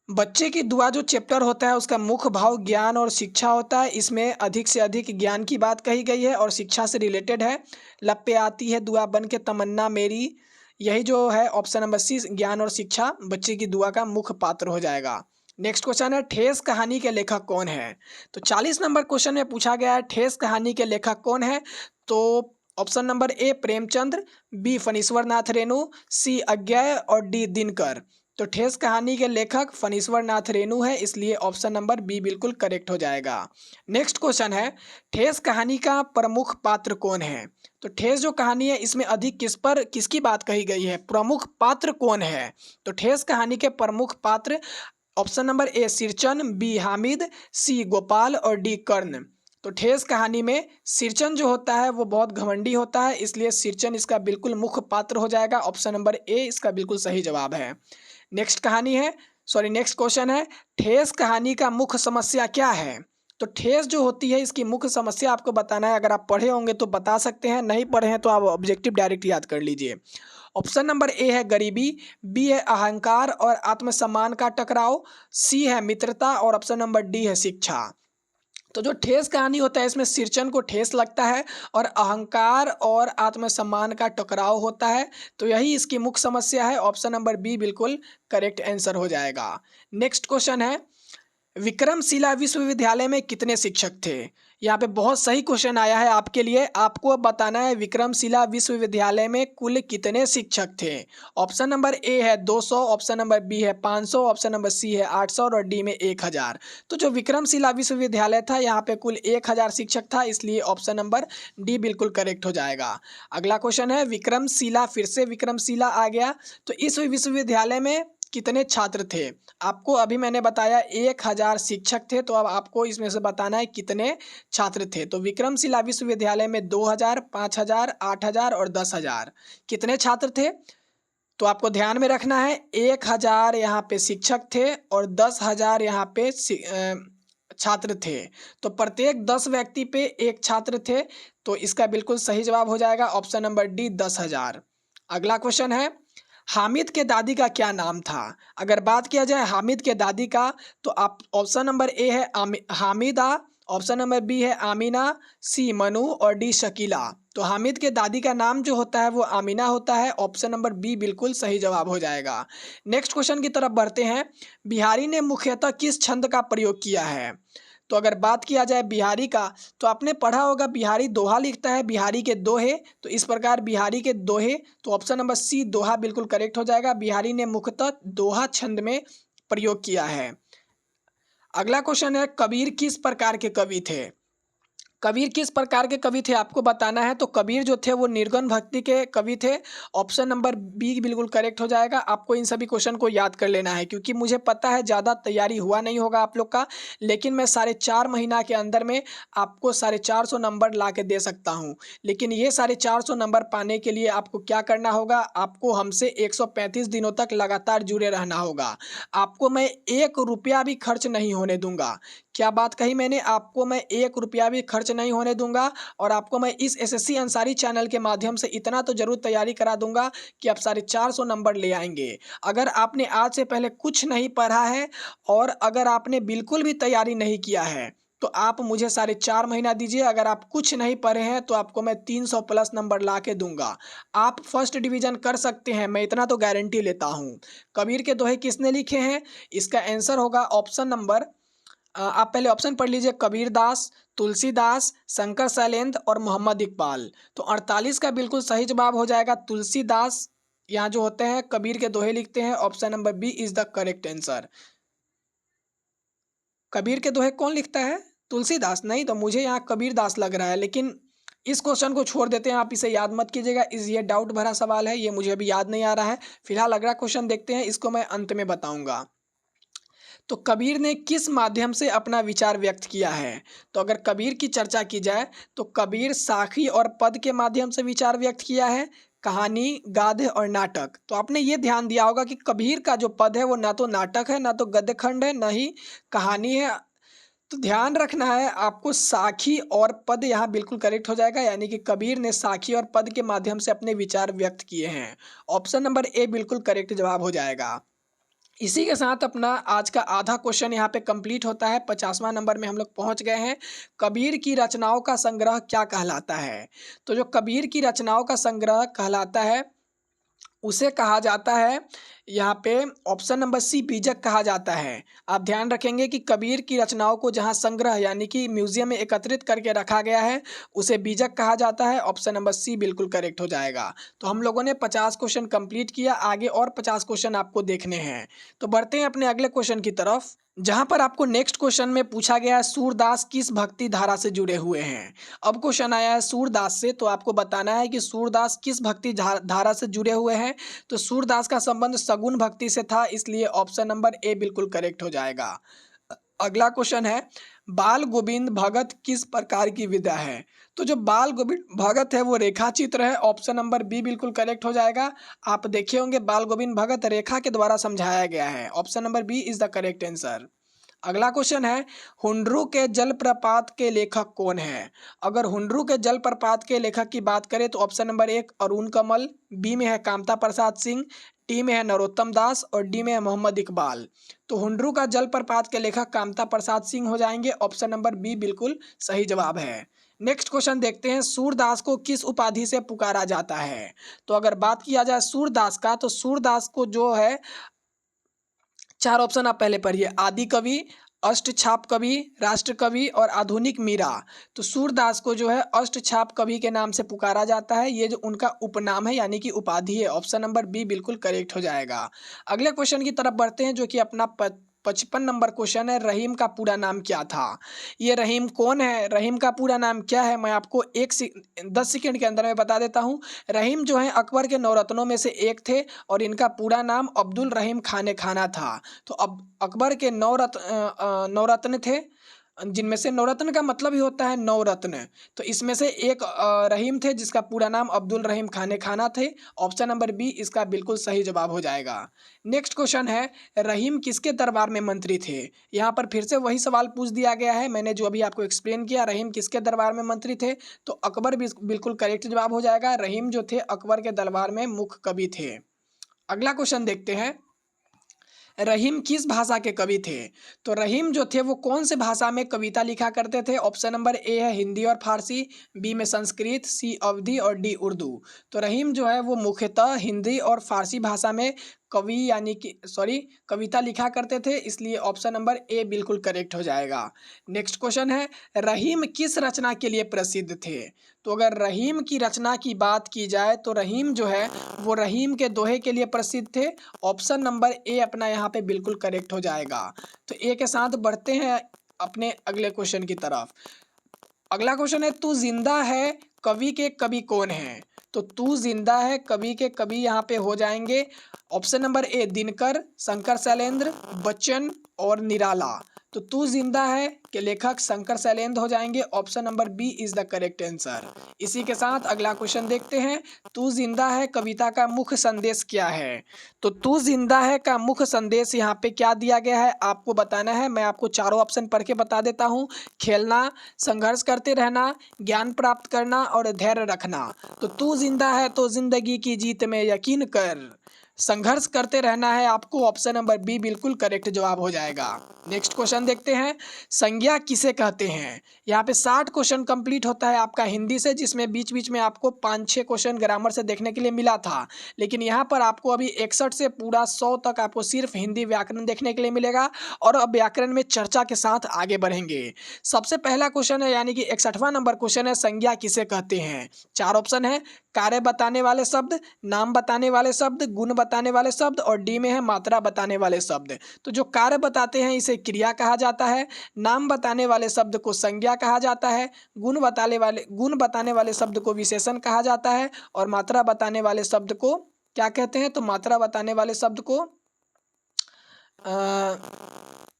बच्चे की दुआ जो चैप्टर होता है उसका मुख्य भाव ज्ञान और शिक्षा होता है। इसमें अधिक से अधिक ज्ञान की बात कही गई है और शिक्षा से रिलेटेड है। लब पे आती है दुआ बन के तमन्ना मेरी, यही जो है ऑप्शन नंबर सी ज्ञान और शिक्षा बच्चे की दुआ का मुख्य पात्र हो जाएगा। नेक्स्ट क्वेश्चन है, ठेस कहानी के लेखक कौन है? तो 40 नंबर क्वेश्चन में पूछा गया है ठेस कहानी के लेखक कौन है? तो option number A Premchandra, B Phanishwar Nath Renu, C Agyeya और डी दिनकर। तो ठेस कहानी के लेखक फणीश्वर नाथ रेणु है, इसलिए ऑप्शन नंबर बी बिल्कुल करेक्ट हो जाएगा। नेक्स्ट क्वेश्चन है, ठेस कहानी का प्रमुख पात्र कौन है? तो ठेस जो कहानी है इसमें अधिक किसकी बात कही गई है, प्रमुख पात्र कौन है? तो ठेस कहानी के प्रमुख पात्र option number A Sirchan, B Hamid, C Gopal और डी कर्ण। तो ठेस कहानी में सिरचन जो होता है वो बहुत घमंडी होता है, इसलिए सिरचन इसका बिल्कुल मुख्य पात्र हो जाएगा। ऑप्शन नंबर ए इसका बिल्कुल सही जवाब है। नेक्स्ट क्वेश्चन है, ठेस कहानी का मुख्य समस्या क्या है? तो ठेस जो होती है इसकी मुख्य समस्या आपको बताना है। अगर आप पढ़े होंगे तो बता सकते हैं, नहीं पढ़े हैं तो आप ऑब्जेक्टिव डायरेक्ट याद कर लीजिए। ऑप्शन नंबर ए है गरीबी, बी है अहंकार और आत्मसम्मान का टकराव, सी है मित्रता और ऑप्शन नंबर डी है शिक्षा। तो जो ठेस कहानी होता है इसमें सिरचन को ठेस लगता है और अहंकार और आत्मसम्मान का टकराव होता है। तो यही इसकी मुख्य समस्या है। ऑप्शन नंबर बी बिल्कुल करेक्ट आंसर हो जाएगा। नेक्स्ट क्वेश्चन है, विक्रमशिला विश्वविद्यालय में कितने शिक्षक थे? यहाँ पे बहुत सही क्वेश्चन आया है आपके लिए। आपको अब बताना है विक्रमशिला विश्वविद्यालय में कुल कितने शिक्षक थे। ऑप्शन नंबर ए है 200, ऑप्शन नंबर बी है 500, ऑप्शन नंबर सी है 800 और डी में 1000। तो जो विक्रमशिला विश्वविद्यालय था यहाँ पे कुल 1000 शिक्षक था, इसलिए ऑप्शन नंबर डी बिल्कुल करेक्ट हो जाएगा। अगला क्वेश्चन है, विक्रमशिला, फिर से विक्रमशिला आ गया, तो इस विश्वविद्यालय में कितने छात्र थे? आपको अभी मैंने बताया 1000 शिक्षक थे, तो अब आपको इसमें से बताना है कितने छात्र थे। तो विक्रमशिला विश्वविद्यालय में 2000, 5000, 8000 और 10000 कितने छात्र थे? तो आपको ध्यान में रखना है 1000 यहाँ पे शिक्षक थे और 10000 यहाँ पे छात्र थे। तो प्रत्येक 10 व्यक्ति पे एक छात्र थे, तो इसका बिल्कुल सही जवाब हो जाएगा ऑप्शन नंबर डी 10000। अगला क्वेश्चन है, हामिद के दादी का क्या नाम था? अगर बात किया जाए हामिद के दादी का, तो आप ऑप्शन नंबर ए है हामिदा, ऑप्शन नंबर बी है आमीना, सी मनु और डी शकीला। तो हामिद के दादी का नाम जो होता है वो आमीना होता है। ऑप्शन नंबर बी बिल्कुल सही जवाब हो जाएगा। नेक्स्ट क्वेश्चन की तरफ बढ़ते हैं, बिहारी ने मुख्यतः किस छंद का प्रयोग किया है? तो अगर बात किया जाए बिहारी का, तो आपने पढ़ा होगा बिहारी दोहा लिखता है, बिहारी के दोहे, तो इस प्रकार बिहारी के दोहे, तो ऑप्शन नंबर सी दोहा बिल्कुल करेक्ट हो जाएगा। बिहारी ने मुख्यतः दोहा छंद में प्रयोग किया है। अगला क्वेश्चन है, कबीर किस प्रकार के कवि थे? कबीर किस प्रकार के कवि थे आपको बताना है। तो कबीर जो थे वो निर्गुण भक्ति के कवि थे। ऑप्शन नंबर बी बिल्कुल करेक्ट हो जाएगा। आपको इन सभी क्वेश्चन को याद कर लेना है, क्योंकि मुझे पता है ज़्यादा तैयारी हुआ नहीं होगा आप लोग का, लेकिन मैं 4.5 महीना के अंदर में आपको 450 नंबर ला के दे सकता हूँ। लेकिन ये 450 नंबर पाने के लिए आपको क्या करना होगा, आपको हमसे 135 दिनों तक लगातार जुड़े रहना होगा। आपको मैं 1 रुपया भी खर्च नहीं होने दूंगा। क्या बात कही मैंने? आपको मैं 1 रुपया भी खर्च नहीं होने दूंगा, और आपको मैं इस एसएससी अंसारी चैनल के माध्यम से इतना तो जरूर तैयारी करा दूंगा कि आप 450 नंबर ले आएंगे। अगर आपने आज से पहले कुछ नहीं पढ़ा है और अगर आपने बिल्कुल भी तैयारी नहीं किया है, तो आप मुझे 4.5 महीना दीजिए। अगर आप कुछ नहीं पढ़े हैं तो आपको मैं 300 प्लस नंबर ला के दूंगा। आप फर्स्ट डिवीजन कर सकते हैं, मैं इतना तो गारंटी लेता हूँ। कबीर के दोहे किसने लिखे हैं? इसका आंसर होगा ऑप्शन नंबर, आप पहले ऑप्शन पढ़ लीजिए, कबीरदास, तुलसीदास, शंकर शैलेंद्र और मोहम्मद इकबाल। तो 48 का बिल्कुल सही जवाब हो जाएगा तुलसीदास। यहाँ जो होते हैं कबीर के दोहे लिखते हैं। Option number B is the correct answer. Kabir के दोहे कौन लिखता है? तुलसीदास? नहीं, तो मुझे यहाँ कबीरदास लग रहा है, लेकिन इस क्वेश्चन को छोड़ देते हैं, आप इसे याद मत कीजिएगा। ये डाउट भरा सवाल है, ये मुझे अभी याद नहीं आ रहा है। फिलहाल अगला क्वेश्चन देखते हैं, इसको मैं अंत में बताऊंगा। तो कबीर ने किस माध्यम से अपना विचार व्यक्त किया है? तो अगर कबीर की चर्चा की जाए तो कबीर साखी और पद के माध्यम से विचार व्यक्त किया है, कहानी, गाद्य और नाटक। तो आपने ये ध्यान दिया होगा कि कबीर का जो पद है वो ना तो नाटक है, ना तो गद्य खंड है, ना ही कहानी है। तो ध्यान रखना है आपको, साखी और पद यहाँ बिल्कुल करेक्ट हो जाएगा, यानी कि कबीर ने साखी और पद के माध्यम से अपने विचार व्यक्त किए हैं। ऑप्शन नंबर ए बिल्कुल करेक्ट जवाब हो जाएगा। इसी के साथ अपना आज का आधा क्वेश्चन यहाँ पे कंप्लीट होता है। 50वां नंबर में हम लोग पहुँच गए हैं। कबीर की रचनाओं का संग्रह क्या कहलाता है? तो जो कबीर की रचनाओं का संग्रह कहलाता है उसे कहा जाता है यहाँ पे ऑप्शन नंबर सी बीजक कहा जाता है। आप ध्यान रखेंगे कि कबीर की रचनाओं को जहाँ संग्रह यानी कि म्यूजियम में एकत्रित करके रखा गया है उसे बीजक कहा जाता है। ऑप्शन नंबर सी बिल्कुल करेक्ट हो जाएगा। तो हम लोगों ने 50 क्वेश्चन कंप्लीट किया, आगे और 50 क्वेश्चन आपको देखने हैं। तो बढ़ते हैं अपने अगले क्वेश्चन की तरफ, जहां पर आपको नेक्स्ट क्वेश्चन में पूछा गया है सूरदास किस भक्ति धारा से जुड़े हुए हैं। अब क्वेश्चन आया है सूरदास से, तो आपको बताना है कि सूरदास किस भक्ति धारा से जुड़े हुए हैं। तो सूरदास का संबंध सगुन भक्ति से था, इसलिए ऑप्शन नंबर ए बिल्कुल करेक्ट हो जाएगा। अगला क्वेश्चन है, बाल गोविंद भगत किस प्रकार की विधा है? तो जो बाल गोविंद भगत है वो रेखा चित्र है। ऑप्शन नंबर बी बिल्कुल करेक्ट हो जाएगा। आप देखे होंगे बाल गोविंद भगत रेखा के द्वारा समझाया गया है। Option number B is the correct answer. अगला क्वेश्चन है, हुंड्रू के जलप्रपात के लेखक कौन है? अगर हुंड्रू के जलप्रपात के लेखक की बात करें तो ऑप्शन नंबर 1 अरुण कमल, बी में है कामता प्रसाद सिंह, टी में है नरोत्तम दास और डी में है मोहम्मद इकबाल। तो हुंड्रू का जलप्रपात के लेखक कामता प्रसाद सिंह हो जाएंगे। ऑप्शन नंबर बी बिल्कुल सही जवाब है। नेक्स्ट क्वेश्चन देखते हैं, सूरदास को किस उपाधि से पुकारा जाता है? तो अगर बात किया जाए सूरदास का, तो सूरदास को जो है, चार ऑप्शन आप पहले पढ़िए, आदि कवि, अष्टछाप कवि, राष्ट्र कवि और आधुनिक मीरा। तो सूरदास को जो है अष्टछाप कवि के नाम से पुकारा जाता है। ये जो उनका उपनाम है यानी कि उपाधि है। ऑप्शन नंबर बी बिल्कुल करेक्ट हो जाएगा। अगले क्वेश्चन की तरफ बढ़ते हैं जो कि अपना 55 नंबर क्वेश्चन है, रहीम का पूरा नाम क्या था? ये रहीम कौन है, रहीम का पूरा नाम क्या है, मैं आपको 10 सेकंड के अंदर में बता देता हूँ। रहीम जो है अकबर के नौरत्नों में से एक थे और इनका पूरा नाम अब्दुल रहीम खाने खाना था। तो अब अकबर के नौरत्न थे, जिनमें से नवरत्न का मतलब ही होता है नवरत्न। तो इसमें से एक रहीम थे जिसका पूरा नाम अब्दुल रहीम खाने खाना थे। ऑप्शन नंबर बी इसका बिल्कुल सही जवाब हो जाएगा। नेक्स्ट क्वेश्चन है, रहीम किसके दरबार में मंत्री थे? यहाँ पर फिर से वही सवाल पूछ दिया गया है, मैंने जो अभी आपको एक्सप्लेन किया, रहीम किसके दरबार में मंत्री थे? तो अकबर भी बिल्कुल करेक्ट जवाब हो जाएगा। रहीम जो थे अकबर के दरबार में मुख्य कवि थे। अगला क्वेश्चन देखते हैं, रहीम किस भाषा के कवि थे? तो रहीम जो थे वो कौन से भाषा में कविता लिखा करते थे? ऑप्शन नंबर ए है हिंदी और फारसी, बी में संस्कृत, सी अवधी और डी उर्दू। तो रहीम जो है वो मुख्यतः हिंदी और फारसी भाषा में कविता लिखा करते थे, इसलिए ऑप्शन नंबर ए बिल्कुल करेक्ट हो जाएगा। नेक्स्ट क्वेश्चन है, रहीम किस रचना के लिए प्रसिद्ध थे? तो अगर रहीम की रचना की बात की जाए तो रहीम जो है वो रहीम के दोहे के लिए प्रसिद्ध थे। ऑप्शन नंबर ए अपना यहाँ पे बिल्कुल करेक्ट हो जाएगा। तो ए के साथ बढ़ते हैं अपने अगले क्वेश्चन की तरफ। अगला क्वेश्चन है, तू जिंदा है कवि के कवि कौन है? तो तू जिंदा है कवि के कवि यहाँ पे हो जाएंगे ऑप्शन नंबर ए दिनकर, शंकर शैलेंद्र, बच्चन और निराला। तो तू जिंदा है के लेखक शंकर शैलेंद्र हो जाएंगे। Option number B is the correct answer. इसी के साथ अगला क्वेश्चन देखते हैं, तू जिंदा है कविता का मुख्य संदेश क्या है? तो तू जिंदा है का मुख्य संदेश यहाँ पे क्या दिया गया है आपको बताना है। मैं आपको चारों ऑप्शन पढ़ के बता देता हूँ, खेलना, संघर्ष करते रहना, ज्ञान प्राप्त करना और धैर्य रखना। तो तू जिंदा है तो जिंदगी की जीत में यकीन कर, संघर्ष करते रहना है आपको। ऑप्शन नंबर बी बिल्कुल करेक्ट जवाब हो जाएगा। नेक्स्ट क्वेश्चन देखते हैं, संज्ञा किसे कहते हैं? यहाँ पे 60 क्वेश्चन कंप्लीट होता है आपका हिंदी से, जिसमें बीच बीच में आपको 5-6 क्वेश्चन ग्रामर से देखने के लिए मिला था, लेकिन यहाँ पर आपको अभी 61 से पूरा 100 तक आपको सिर्फ हिंदी व्याकरण देखने के लिए मिलेगा। और अब व्याकरण में चर्चा के साथ आगे बढ़ेंगे। सबसे पहला क्वेश्चन है यानी कि 61वां नंबर क्वेश्चन है, संज्ञा किसे कहते हैं? 4 ऑप्शन है, कार्य बताने वाले शब्द, नाम बताने वाले शब्द, गुण बताने वाले शब्द और डी में है मात्रा बताने वाले शब्द। तो जो कार्य बताते हैं इसे क्रिया कहा जाता है, नाम बताने वाले शब्द को संज्ञा कहा जाता है, गुण बताने वाले शब्द को विशेषण कहा जाता है और मात्रा बताने वाले शब्द को क्या कहते हैं? तो मात्रा बताने वाले शब्द को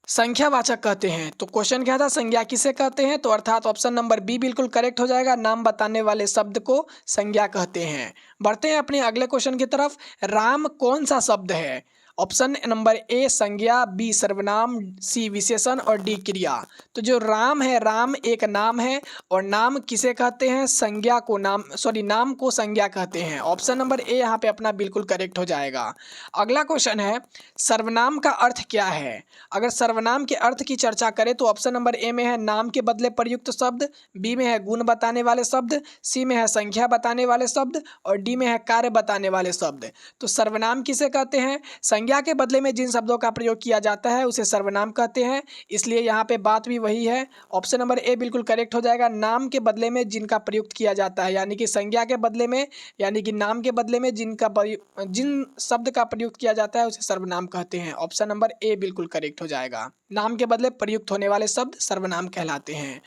संख्यावाचक कहते हैं। तो क्वेश्चन क्या था, संज्ञा किसे कहते हैं? तो अर्थात ऑप्शन नंबर बी बिल्कुल करेक्ट हो जाएगा, नाम बताने वाले शब्द को संज्ञा कहते हैं। बढ़ते हैं अपने अगले क्वेश्चन की तरफ, राम कौन सा शब्द है? ऑप्शन नंबर ए संज्ञा, बी सर्वनाम, सी विशेषण और डी क्रिया। तो जो राम है, राम एक नाम है और नाम किसे कहते हैं? संज्ञा को नाम को संज्ञा कहते हैं। ऑप्शन नंबर ए यहाँ पे अपना बिल्कुल करेक्ट हो जाएगा। अगला क्वेश्चन है, सर्वनाम का अर्थ क्या है? अगर सर्वनाम के अर्थ की चर्चा करें तो ऑप्शन नंबर ए में है नाम के बदले प्रयुक्त शब्द, बी में है गुण बताने वाले शब्द, सी में है संख्या बताने वाले शब्द और डी में है कार्य बताने वाले शब्द। तो सर्वनाम किसे कहते हैं? संज्ञा के बदले में जिन शब्दों का प्रयोग किया जाता है उसे सर्वनाम कहते हैं, इसलिए यहाँ पे बात भी वही है। ऑप्शन नंबर ए बिल्कुल करेक्ट हो जाएगा, नाम के बदले में जिनका प्रयुक्त किया जाता है, यानी कि संज्ञा के बदले में यानी कि नाम के बदले में जिन शब्द का प्रयुक्त किया जाता है उसे सर्वनाम कहते हैं। ऑप्शन नंबर ए बिल्कुल करेक्ट हो जाएगा, नाम के बदले प्रयुक्त होने वाले शब्द सर्वनाम कहलाते हैं।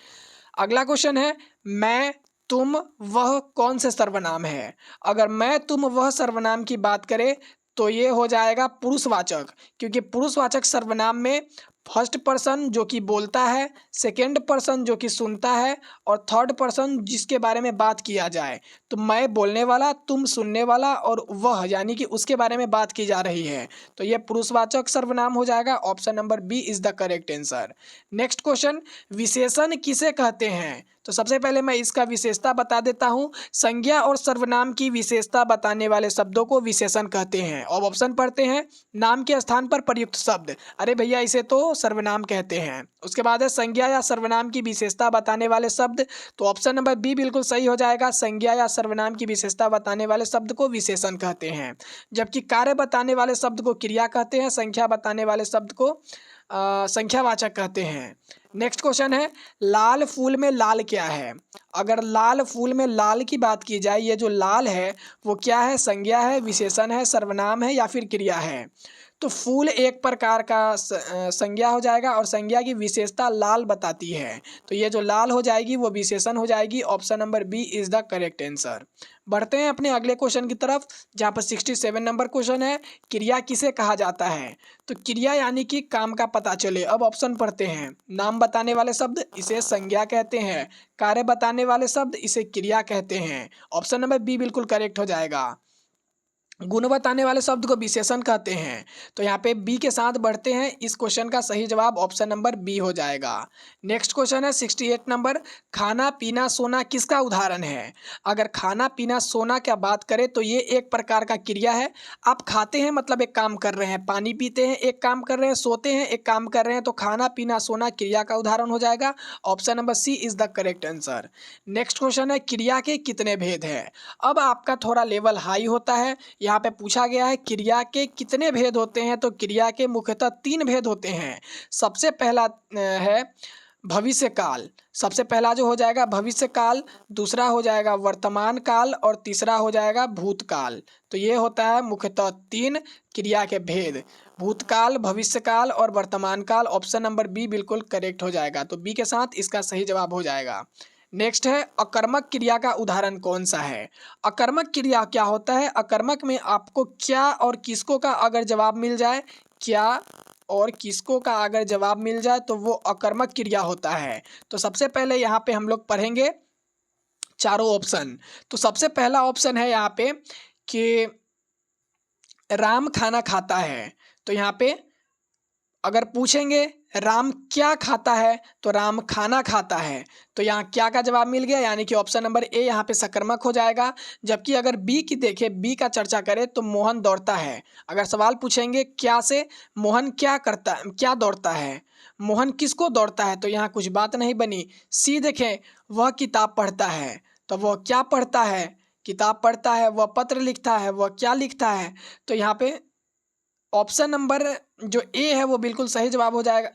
अगला क्वेश्चन है, मैं तुम वह कौन से सर्वनाम है? अगर मैं तुम वह सर्वनाम की बात करें तो ये हो जाएगा पुरुषवाचक, क्योंकि पुरुषवाचक सर्वनाम में फर्स्ट पर्सन जो कि बोलता है, सेकंड पर्सन जो कि सुनता है, और थर्ड पर्सन जिसके बारे में बात किया जाए। तो मैं बोलने वाला, तुम सुनने वाला, और वह यानी कि उसके बारे में बात की जा रही है। तो यह पुरुषवाचक सर्वनाम हो जाएगा। Option number B is the correct answer. Next question, विशेषण किसे कहते हैं? तो सबसे पहले मैं इसका विशेषता बता देता हूँ। संज्ञा और सर्वनाम की विशेषता बताने वाले शब्दों को विशेषण कहते हैं। अब ऑप्शन पढ़ते हैं। नाम के स्थान पर प्रयुक्त शब्द, अरे भैया इसे तो सर्वनाम कहते हैं। उसके बाद है संज्ञा या सर्वनाम की विशेषता बताने वाले शब्द, तो ऑप्शन नंबर बी बिल्कुल सही हो जाएगा। संज्ञा या सर्वनाम की विशेषता बताने वाले शब्द को विशेषण कहते हैं, जबकि कार्य बताने वाले शब्द को क्रिया कहते हैं, संख्या बताने वाले शब्द को संख्यावाचक कहते हैं। नेक्स्ट क्वेश्चन है, लाल फूल में लाल क्या है? अगर लाल फूल में लाल की बात की जाए, ये जो लाल है वो क्या है? संज्ञा है, विशेषण है, सर्वनाम है या फिर क्रिया है? तो फूल एक प्रकार का संज्ञा हो जाएगा, और संज्ञा की विशेषता लाल बताती है। तो ये जो लाल हो जाएगी वो विशेषण हो जाएगी। Option number B is the correct answer. बढ़ते हैं अपने अगले क्वेश्चन की तरफ, जहाँ पर 67 नंबर क्वेश्चन है, क्रिया किसे कहा जाता है? तो क्रिया यानी कि काम का पता चले। अब ऑप्शन पढ़ते हैं। नाम बताने वाले शब्द, इसे संज्ञा कहते हैं। कार्य बताने वाले शब्द, इसे क्रिया कहते हैं। ऑप्शन नंबर बी बिल्कुल करेक्ट हो जाएगा। गुण बताने वाले शब्द को विशेषण कहते हैं। तो यहाँ पे बी के साथ बढ़ते हैं। इस क्वेश्चन का सही जवाब ऑप्शन नंबर बी हो जाएगा। नेक्स्ट क्वेश्चन है 68 नंबर, खाना पीना सोना किसका उदाहरण है? अगर खाना पीना सोना क्या बात करें तो ये एक प्रकार का क्रिया है। आप खाते हैं मतलब एक काम कर रहे हैं, पानी पीते हैं एक काम कर रहे हैं, सोते हैं एक काम कर रहे हैं। तो खाना पीना सोना क्रिया का उदाहरण हो जाएगा। Option number C is the correct answer. Next question है, क्रिया के कितने भेद हैं? अब आपका थोड़ा लेवल हाई होता है। यहाँ पे पूछा गया है क्रिया के कितने भेद होते हैं? तो क्रिया के मुख्यतः 3 भेद होते हैं। सबसे पहला है भविष्य काल। सबसे पहला जो हो जाएगा भविष्य काल, दूसरा हो जाएगा वर्तमान काल, और तीसरा हो जाएगा भूतकाल। तो ये होता है मुख्यतः 3 क्रिया के भेद, भूतकाल, भविष्य काल और वर्तमान काल। ऑप्शन नंबर बी बिल्कुल करेक्ट हो जाएगा। तो बी के साथ इसका सही जवाब हो जाएगा। नेक्स्ट है, अकर्मक क्रिया का उदाहरण कौन सा है? अकर्मक क्रिया क्या होता है? अकर्मक में आपको क्या और किसको का अगर जवाब मिल जाए, क्या और किसको का अगर जवाब मिल जाए तो वो अकर्मक क्रिया होता है। तो सबसे पहले यहाँ पे हम लोग पढ़ेंगे चारों ऑप्शन। तो सबसे पहला ऑप्शन है यहाँ पे कि राम खाना खाता है। तो यहाँ पे अगर पूछेंगे राम क्या खाता है, तो राम खाना खाता है। तो यहाँ क्या का जवाब मिल गया, यानी कि ऑप्शन नंबर ए यहाँ पे सकर्मक हो जाएगा। जबकि अगर बी की देखें, बी का चर्चा करें तो मोहन दौड़ता है। अगर सवाल पूछेंगे क्या से, मोहन क्या करता, क्या दौड़ता है, मोहन किसको दौड़ता है, तो यहाँ कुछ बात नहीं बनी। सी देखें, वह किताब पढ़ता है। तो वह क्या पढ़ता है? किताब पढ़ता है। वह पत्र लिखता है। वह क्या लिखता है? तो यहाँ पे ऑप्शन नंबर जो ए है वो बिल्कुल सही जवाब हो जाएगा।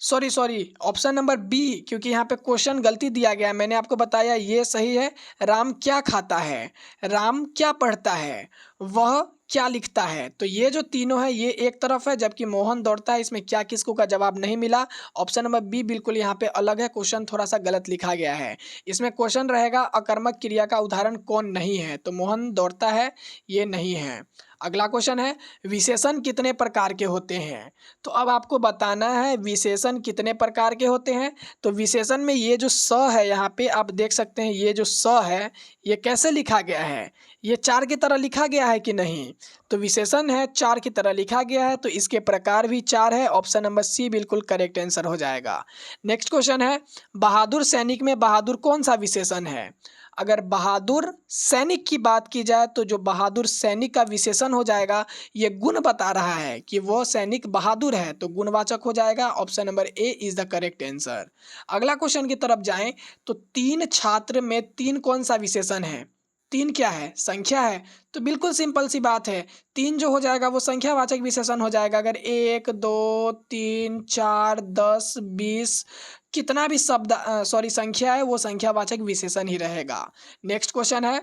सॉरी, ऑप्शन नंबर बी, क्योंकि यहाँ पे क्वेश्चन गलती दिया गया है। मैंने आपको बताया ये सही है। राम क्या खाता है, राम क्या पढ़ता है, वह क्या लिखता है। तो ये जो तीनों है ये एक तरफ है, जबकि मोहन दौड़ता है, इसमें क्या किसको का जवाब नहीं मिला। ऑप्शन नंबर बी बिल्कुल यहाँ पे अलग है, क्वेश्चन थोड़ा सा गलत लिखा गया है। इसमें क्वेश्चन रहेगा अकर्मक क्रिया का उदाहरण कौन नहीं है, तो मोहन दौड़ता है ये नहीं है। अगला क्वेश्चन है, विशेषण कितने प्रकार के होते हैं? तो अब आपको बताना है विशेषण कितने प्रकार के होते हैं। तो विशेषण में ये जो स है, यहाँ पे आप देख सकते हैं ये जो स है ये कैसे लिखा गया है, ये 4 की तरह लिखा गया है कि नहीं? तो विशेषण है 4 की तरह लिखा गया है, तो इसके प्रकार भी 4 है। ऑप्शन नंबर सी बिल्कुल करेक्ट आंसर हो जाएगा। नेक्स्ट क्वेश्चन है, बहादुर सैनिक में बहादुर कौन सा विशेषण है? अगर बहादुर सैनिक की बात की जाए तो जो बहादुर सैनिक का विशेषण हो जाएगा, ये गुण बता रहा है कि वो सैनिक बहादुर है, तो गुणवाचक हो जाएगा। Option number A is the correct answer. अगला क्वेश्चन की तरफ जाएं तो 3 छात्र में 3 कौन सा विशेषण है? 3 क्या है? संख्या है। तो बिल्कुल सिंपल सी बात है, 3 जो हो जाएगा वो संख्यावाचक विशेषण हो जाएगा। अगर 1 2 3 4 10 20 कितना भी शब्द संख्या है वो संख्यावाचक विशेषण ही रहेगा। नेक्स्ट क्वेश्चन है,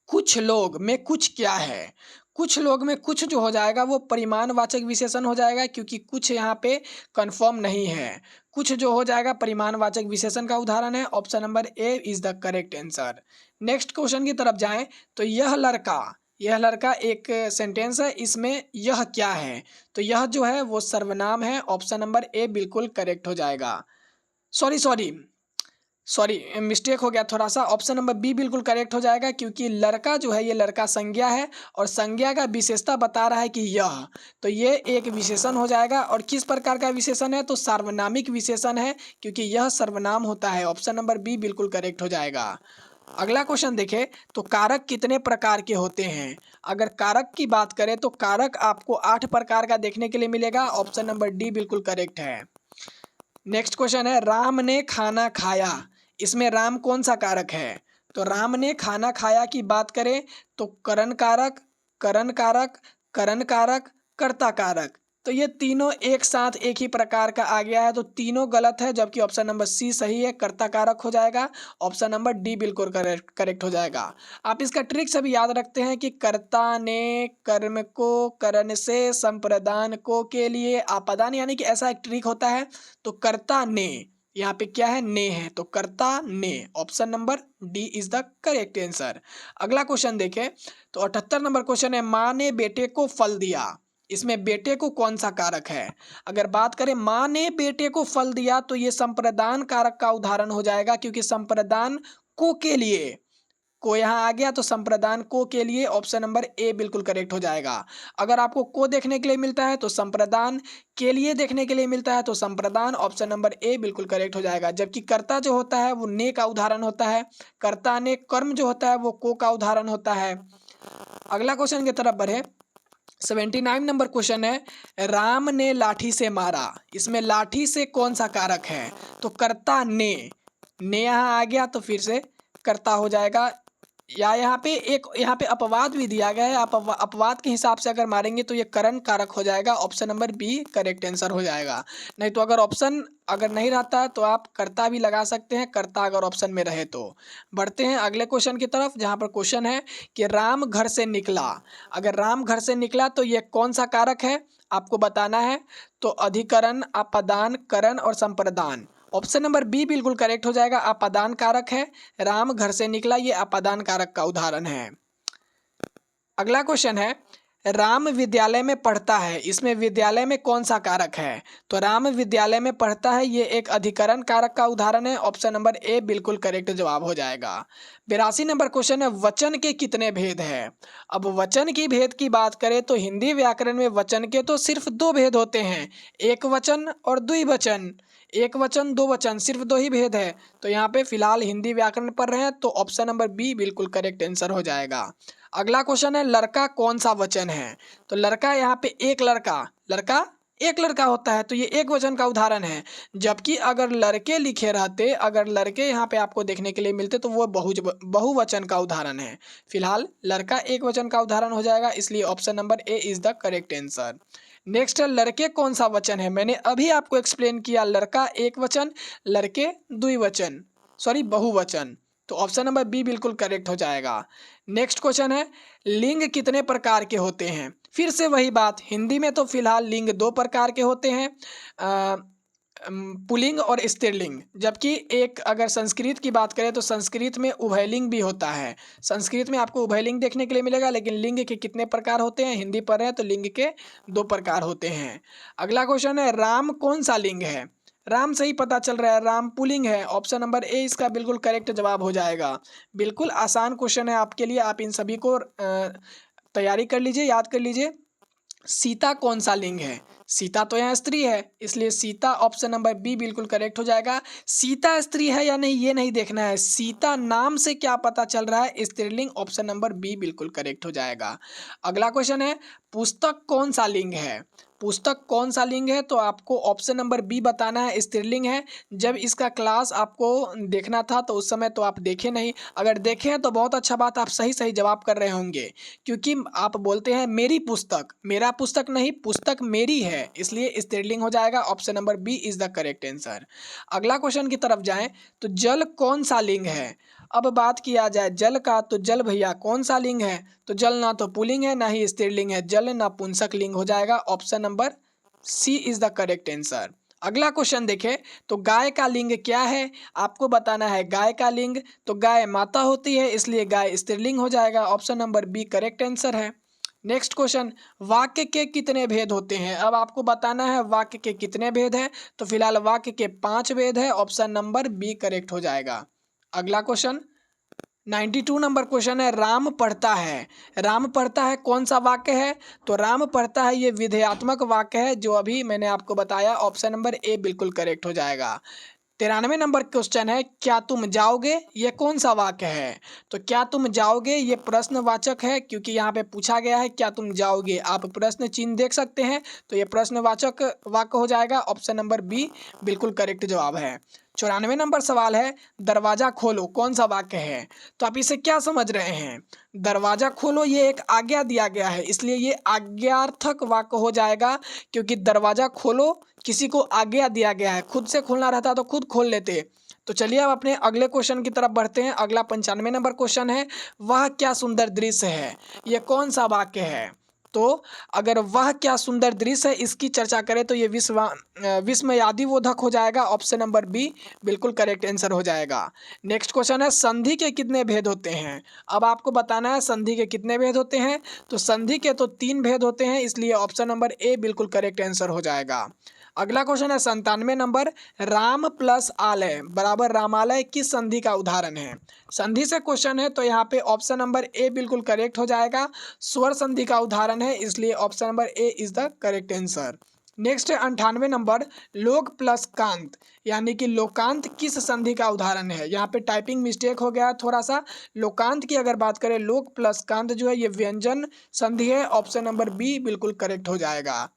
कुछ लोग में कुछ क्या है? कुछ लोग में कुछ जो हो जाएगा वो परिमाणवाचक विशेषण हो जाएगा, क्योंकि कुछ यहाँ पे कंफर्म नहीं है। कुछ जो हो जाएगा परिमाणवाचक विशेषण का उदाहरण है। Option number A is the correct answer. Next question की तरफ जाएं तो यह लड़का एक सेंटेंस है, इसमें यह क्या है, तो यह जो है वो सर्वनाम है। ऑप्शन नंबर ए बिल्कुल करेक्ट हो जाएगा। सॉरी सॉरी सॉरी, मिस्टेक हो गया थोड़ा सा। ऑप्शन नंबर बी बिल्कुल करेक्ट हो जाएगा, क्योंकि लड़का जो है ये लड़का संज्ञा है और संज्ञा का विशेषता बता रहा है कि यह, तो ये एक विशेषण हो जाएगा। और किस प्रकार का विशेषण है, तो सार्वनामिक विशेषण है, क्योंकि यह सर्वनाम होता है। ऑप्शन नंबर बी बिल्कुल करेक्ट हो जाएगा। अगला क्वेश्चन देखें, तो कारक कितने प्रकार के होते हैं। अगर कारक की बात करें तो कारक आपको 8 प्रकार का देखने के लिए मिलेगा। ऑप्शन नंबर डी बिल्कुल करेक्ट है। नेक्स्ट क्वेश्चन है, राम ने खाना खाया, इसमें राम कौन सा कारक है। तो राम ने खाना खाया की बात करें तो करण कारक, करण कारक, करण कारक, कर्ता कारक, तो ये तीनों एक साथ एक ही प्रकार का आ गया है, तो तीनों गलत है, जबकि ऑप्शन नंबर सी सही है, कर्ता कारक हो जाएगा। ऑप्शन नंबर डी बिल्कुल करेक्ट हो जाएगा। आप इसका ट्रिक सभी याद रखते हैं कि कर्ता ने कर्म को करण से संप्रदान को के लिए आपादान, यानी कि ऐसा एक ट्रिक होता है। तो कर्ता ने, यहाँ पे क्या है, ने है, तो कर्ता ने। Option number D is the correct answer. अगला क्वेश्चन देखें, तो 78 नंबर क्वेश्चन है, माँ ने बेटे को फल दिया, इसमें बेटे को कौन सा कारक है। अगर बात करें माँ ने बेटे को फल दिया, तो ये संप्रदान कारक का उदाहरण हो जाएगा, क्योंकि संप्रदान को के लिए, को यहाँ आ गया, तो संप्रदान को के लिए ऑप्शन नंबर ए बिल्कुल करेक्ट हो जाएगा। अगर आपको को देखने के लिए मिलता है तो संप्रदान, के लिए देखने के लिए मिलता है तो संप्रदान, ऑप्शन नंबर ए बिल्कुल करेक्ट हो जाएगा। जबकि कर्ता जो होता है वो ने का उदाहरण होता है, कर्ता ने कर्म जो होता है वो को का उदाहरण होता है। अगला क्वेश्चन की तरफ बढ़े, 79 नंबर क्वेश्चन है, राम ने लाठी से मारा, इसमें लाठी से कौन सा कारक है। तो कर्ता ने यहाँ आ गया, तो फिर से कर्ता हो जाएगा। या यहाँ पे अपवाद भी दिया गया है, अपवाद के हिसाब से अगर मारेंगे तो ये करण कारक हो जाएगा। Option number B correct answer हो जाएगा। नहीं तो अगर ऑप्शन अगर नहीं रहता है तो आप कर्ता भी लगा सकते हैं, कर्ता अगर ऑप्शन में रहे तो। बढ़ते हैं अगले क्वेश्चन की तरफ, जहाँ पर क्वेश्चन है कि राम घर से निकला। अगर राम घर से निकला तो ये कौन सा कारक है आपको बताना है। तो अधिकरण, आपादान, करण और संप्रदान। ऑप्शन नंबर बी बिल्कुल करेक्ट हो जाएगा, आपादान कारक है। राम घर से निकला, ये आपादान कारक का उदाहरण है। अगला क्वेश्चन है, राम विद्यालय में पढ़ता है, इसमें विद्यालय में कौन सा कारक है। तो राम विद्यालय में पढ़ता है, ये एक अधिकरण कारक का उदाहरण है। ऑप्शन नंबर ए बिल्कुल करेक्ट जवाब हो जाएगा। 82 नंबर क्वेश्चन है, वचन के कितने भेद हैं। अब वचन की भेद की बात करें तो हिंदी व्याकरण में वचन के तो सिर्फ 2 भेद होते हैं, एक वचन और द्विवचन। एक वचन, दो वचन, सिर्फ 2 ही भेद है। तो यहाँ पे फिलहाल हिंदी व्याकरण पढ़ रहे हैं तो ऑप्शन नंबर बी बिल्कुल करेक्ट आंसर हो जाएगा। अगला क्वेश्चन है, लड़का कौन सा वचन है। तो लड़का यहाँ पे एक लड़का, लड़का एक लड़का होता है, तो ये एक वचन का उदाहरण है। जबकि अगर लड़के लिखे रहते, अगर लड़के यहाँ पे आपको देखने के लिए मिलते तो वो बहुवचन का उदाहरण है। फिलहाल लड़का एक वचन का उदाहरण हो जाएगा, इसलिए option number A is the correct answer. Next है, लड़के कौन सा वचन है। मैंने अभी आपको एक्सप्लेन किया, लड़का एक वचन, लड़के द्विवचन, सॉरी बहुवचन, तो ऑप्शन नंबर बी बिल्कुल करेक्ट हो जाएगा। नेक्स्ट क्वेश्चन है, लिंग कितने प्रकार के होते हैं। फिर से वही बात, हिंदी में तो फिलहाल लिंग 2 प्रकार के होते हैं, पुल्लिंग और स्त्रीलिंग। जबकि एक अगर संस्कृत की बात करें तो संस्कृत में उभयलिंग भी होता है। संस्कृत में आपको उभयलिंग देखने के लिए मिलेगा, लेकिन लिंग के कितने प्रकार होते हैं, हिंदी पढ़ रहे हैं तो लिंग के 2 प्रकार होते हैं। अगला क्वेश्चन है, राम कौन सा लिंग है। राम से ही पता चल रहा है, राम पुल्लिंग है। ऑप्शन नंबर ए इसका बिल्कुल करेक्ट जवाब हो जाएगा। बिल्कुल आसान क्वेश्चन है आपके लिए, आप इन सभी को तैयारी कर लीजिए, याद कर लीजिए। सीता कौन सा लिंग है। सीता तो यहाँ स्त्री है, इसलिए सीता ऑप्शन नंबर बी बिल्कुल करेक्ट हो जाएगा। सीता स्त्री है या नहीं ये नहीं देखना है, सीता नाम से क्या पता चल रहा है, स्त्रीलिंग। ऑप्शन नंबर बी बिल्कुल करेक्ट हो जाएगा। अगला क्वेश्चन है, पुस्तक कौन सा लिंग है। पुस्तक कौन सा लिंग है, तो आपको ऑप्शन नंबर बी बताना है, स्त्रीलिंग है। जब इसका क्लास आपको देखना था तो उस समय तो आप देखे नहीं, अगर देखे हैं तो बहुत अच्छा बात, आप सही सही जवाब कर रहे होंगे, क्योंकि आप बोलते हैं मेरी पुस्तक, मेरा पुस्तक नहीं, पुस्तक मेरी है, इसलिए स्त्रीलिंग हो जाएगा। Option number B is the correct answer. अगला क्वेश्चन की तरफ जाएं, तो जल कौन सा लिंग है। अब बात किया जाए जल का, तो जल भैया कौन सा लिंग है। तो जल ना तो पुल्लिंग है ना ही स्त्रीलिंग है, जल ना पुंसक लिंग हो जाएगा। Option number C is the correct answer. अगला क्वेश्चन देखें तो गाय का लिंग क्या है, आपको बताना है गाय का लिंग। तो गाय माता होती है इसलिए गाय स्त्रीलिंग हो जाएगा, option number B correct answer है। नेक्स्ट क्वेश्चन, वाक्य के कितने भेद होते हैं, अब आपको बताना है वाक्य के कितने भेद हैं। तो फिलहाल वाक्य के 5 भेद है, ऑप्शन नंबर बी करेक्ट हो जाएगा। अगला क्वेश्चन 92 नंबर क्वेश्चन है, राम पढ़ता है। राम पढ़ता है कौन सा वाक्य है, तो राम पढ़ता है ये विधेयात्मक वाक्य है जो अभी मैंने आपको बताया, ऑप्शन नंबर ए बिल्कुल करेक्ट हो जाएगा। 93 नंबर क्वेश्चन है, क्या तुम जाओगे, ये कौन सा वाक्य है। तो क्या तुम जाओगे ये प्रश्नवाचक है, क्योंकि यहाँ पे पूछा गया है क्या तुम जाओगे, आप प्रश्न चिन्ह देख सकते हैं, तो ये प्रश्नवाचक वाक्य हो जाएगा, ऑप्शन नंबर बी बिल्कुल करेक्ट जवाब है। 94 नंबर सवाल है, दरवाजा खोलो कौन सा वाक्य है। तो आप इसे क्या समझ रहे हैं, दरवाजा खोलो ये एक आज्ञा दिया गया है इसलिए ये आज्ञार्थक वाक्य हो जाएगा, क्योंकि दरवाजा खोलो किसी को आज्ञा दिया गया है, खुद से खोलना रहता तो खुद खोल लेते। तो चलिए अब अपने अगले क्वेश्चन की तरफ बढ़ते हैं। अगला 95 नंबर क्वेश्चन है, वह क्या सुंदर दृश्य है, ये कौन सा वाक्य है। तो अगर वह क्या सुंदर दृश्य है इसकी चर्चा करें तो ये विस्मयादिबोधक हो जाएगा, ऑप्शन नंबर बी बिल्कुल करेक्ट आंसर हो जाएगा। नेक्स्ट क्वेश्चन है, संधि के कितने भेद होते हैं, अब आपको बताना है संधि के कितने भेद होते हैं। तो संधि के तो 3 भेद होते हैं इसलिए ऑप्शन नंबर ए बिल्कुल करेक्ट आंसर हो जाएगा। अगला क्वेश्चन है 97 नंबर, राम प्लस आलय बराबर रामालय किस संधि का उदाहरण है। संधि से क्वेश्चन है तो यहाँ पे ऑप्शन नंबर ए बिल्कुल करेक्ट हो जाएगा, स्वर संधि का उदाहरण है इसलिए option number A is the correct answer. Next है 98 नंबर, लोक प्लस कांत यानी कि लोकांत किस संधि का उदाहरण है। यहाँ पे टाइपिंग मिस्टेक हो गया है थोड़ा सा, लोकांत की अगर बात करें लोक प्लस कांत जो है ये व्यंजन संधि है, ऑप्शन नंबर बी बिल्कुल करेक्ट हो जाएगा।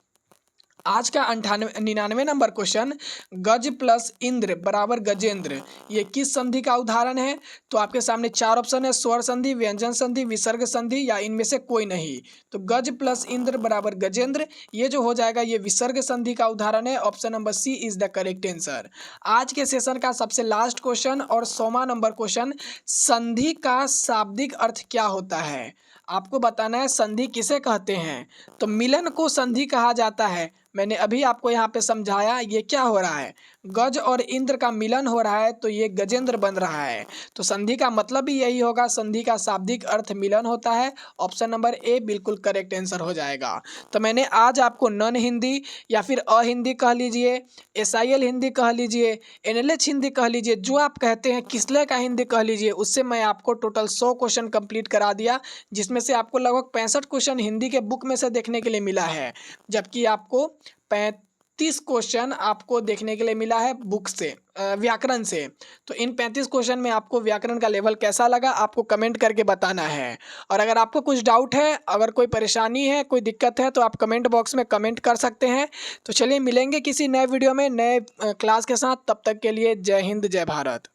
आज का 99 नंबर क्वेश्चन, गज प्लस इंद्र बराबर गजेंद्र ये किस संधि का उदाहरण है। तो आपके सामने 4 ऑप्शन है, स्वर संधि, व्यंजन संधि, विसर्ग संधि या इनमें से कोई नहीं। तो गज प्लस इंद्र बराबर गजेंद्र ये जो हो जाएगा ये विसर्ग संधि का उदाहरण है, option number C is the correct answer. आज के सेशन का सबसे लास्ट क्वेश्चन और 100वां नंबर क्वेश्चन, संधि का शाब्दिक अर्थ क्या होता है, आपको बताना है संधि किसे कहते हैं। तो मिलन को संधि कहा जाता है, मैंने अभी आपको यहाँ पे समझाया ये क्या हो रहा है, गज और इंद्र का मिलन हो रहा है तो ये गजेंद्र बन रहा है। तो संधि का मतलब भी यही होगा, संधि का शाब्दिक अर्थ मिलन होता है, ऑप्शन नंबर ए बिल्कुल करेक्ट आंसर हो जाएगा। तो मैंने आज आपको नॉन हिंदी या फिर अहिंदी कह लीजिए, SIL हिंदी कह लीजिए, NLH हिंदी कह लीजिए, जो आप कहते हैं किसले का हिंदी कह लीजिए, उससे मैं आपको टोटल 100 क्वेश्चन कंप्लीट करा दिया, जिसमें से आपको लगभग 65 क्वेश्चन हिंदी के बुक में से देखने के लिए मिला है, जबकि आपको 35 क्वेश्चन आपको देखने के लिए मिला है बुक से, व्याकरण से। तो इन 35 क्वेश्चन में आपको व्याकरण का लेवल कैसा लगा आपको कमेंट करके बताना है। और अगर आपको कुछ डाउट है, अगर कोई परेशानी है, कोई दिक्कत है तो आप कमेंट बॉक्स में कमेंट कर सकते हैं। तो चलिए मिलेंगे किसी नए वीडियो में नए क्लास के साथ, तब तक के लिए जय हिंद जय भारत।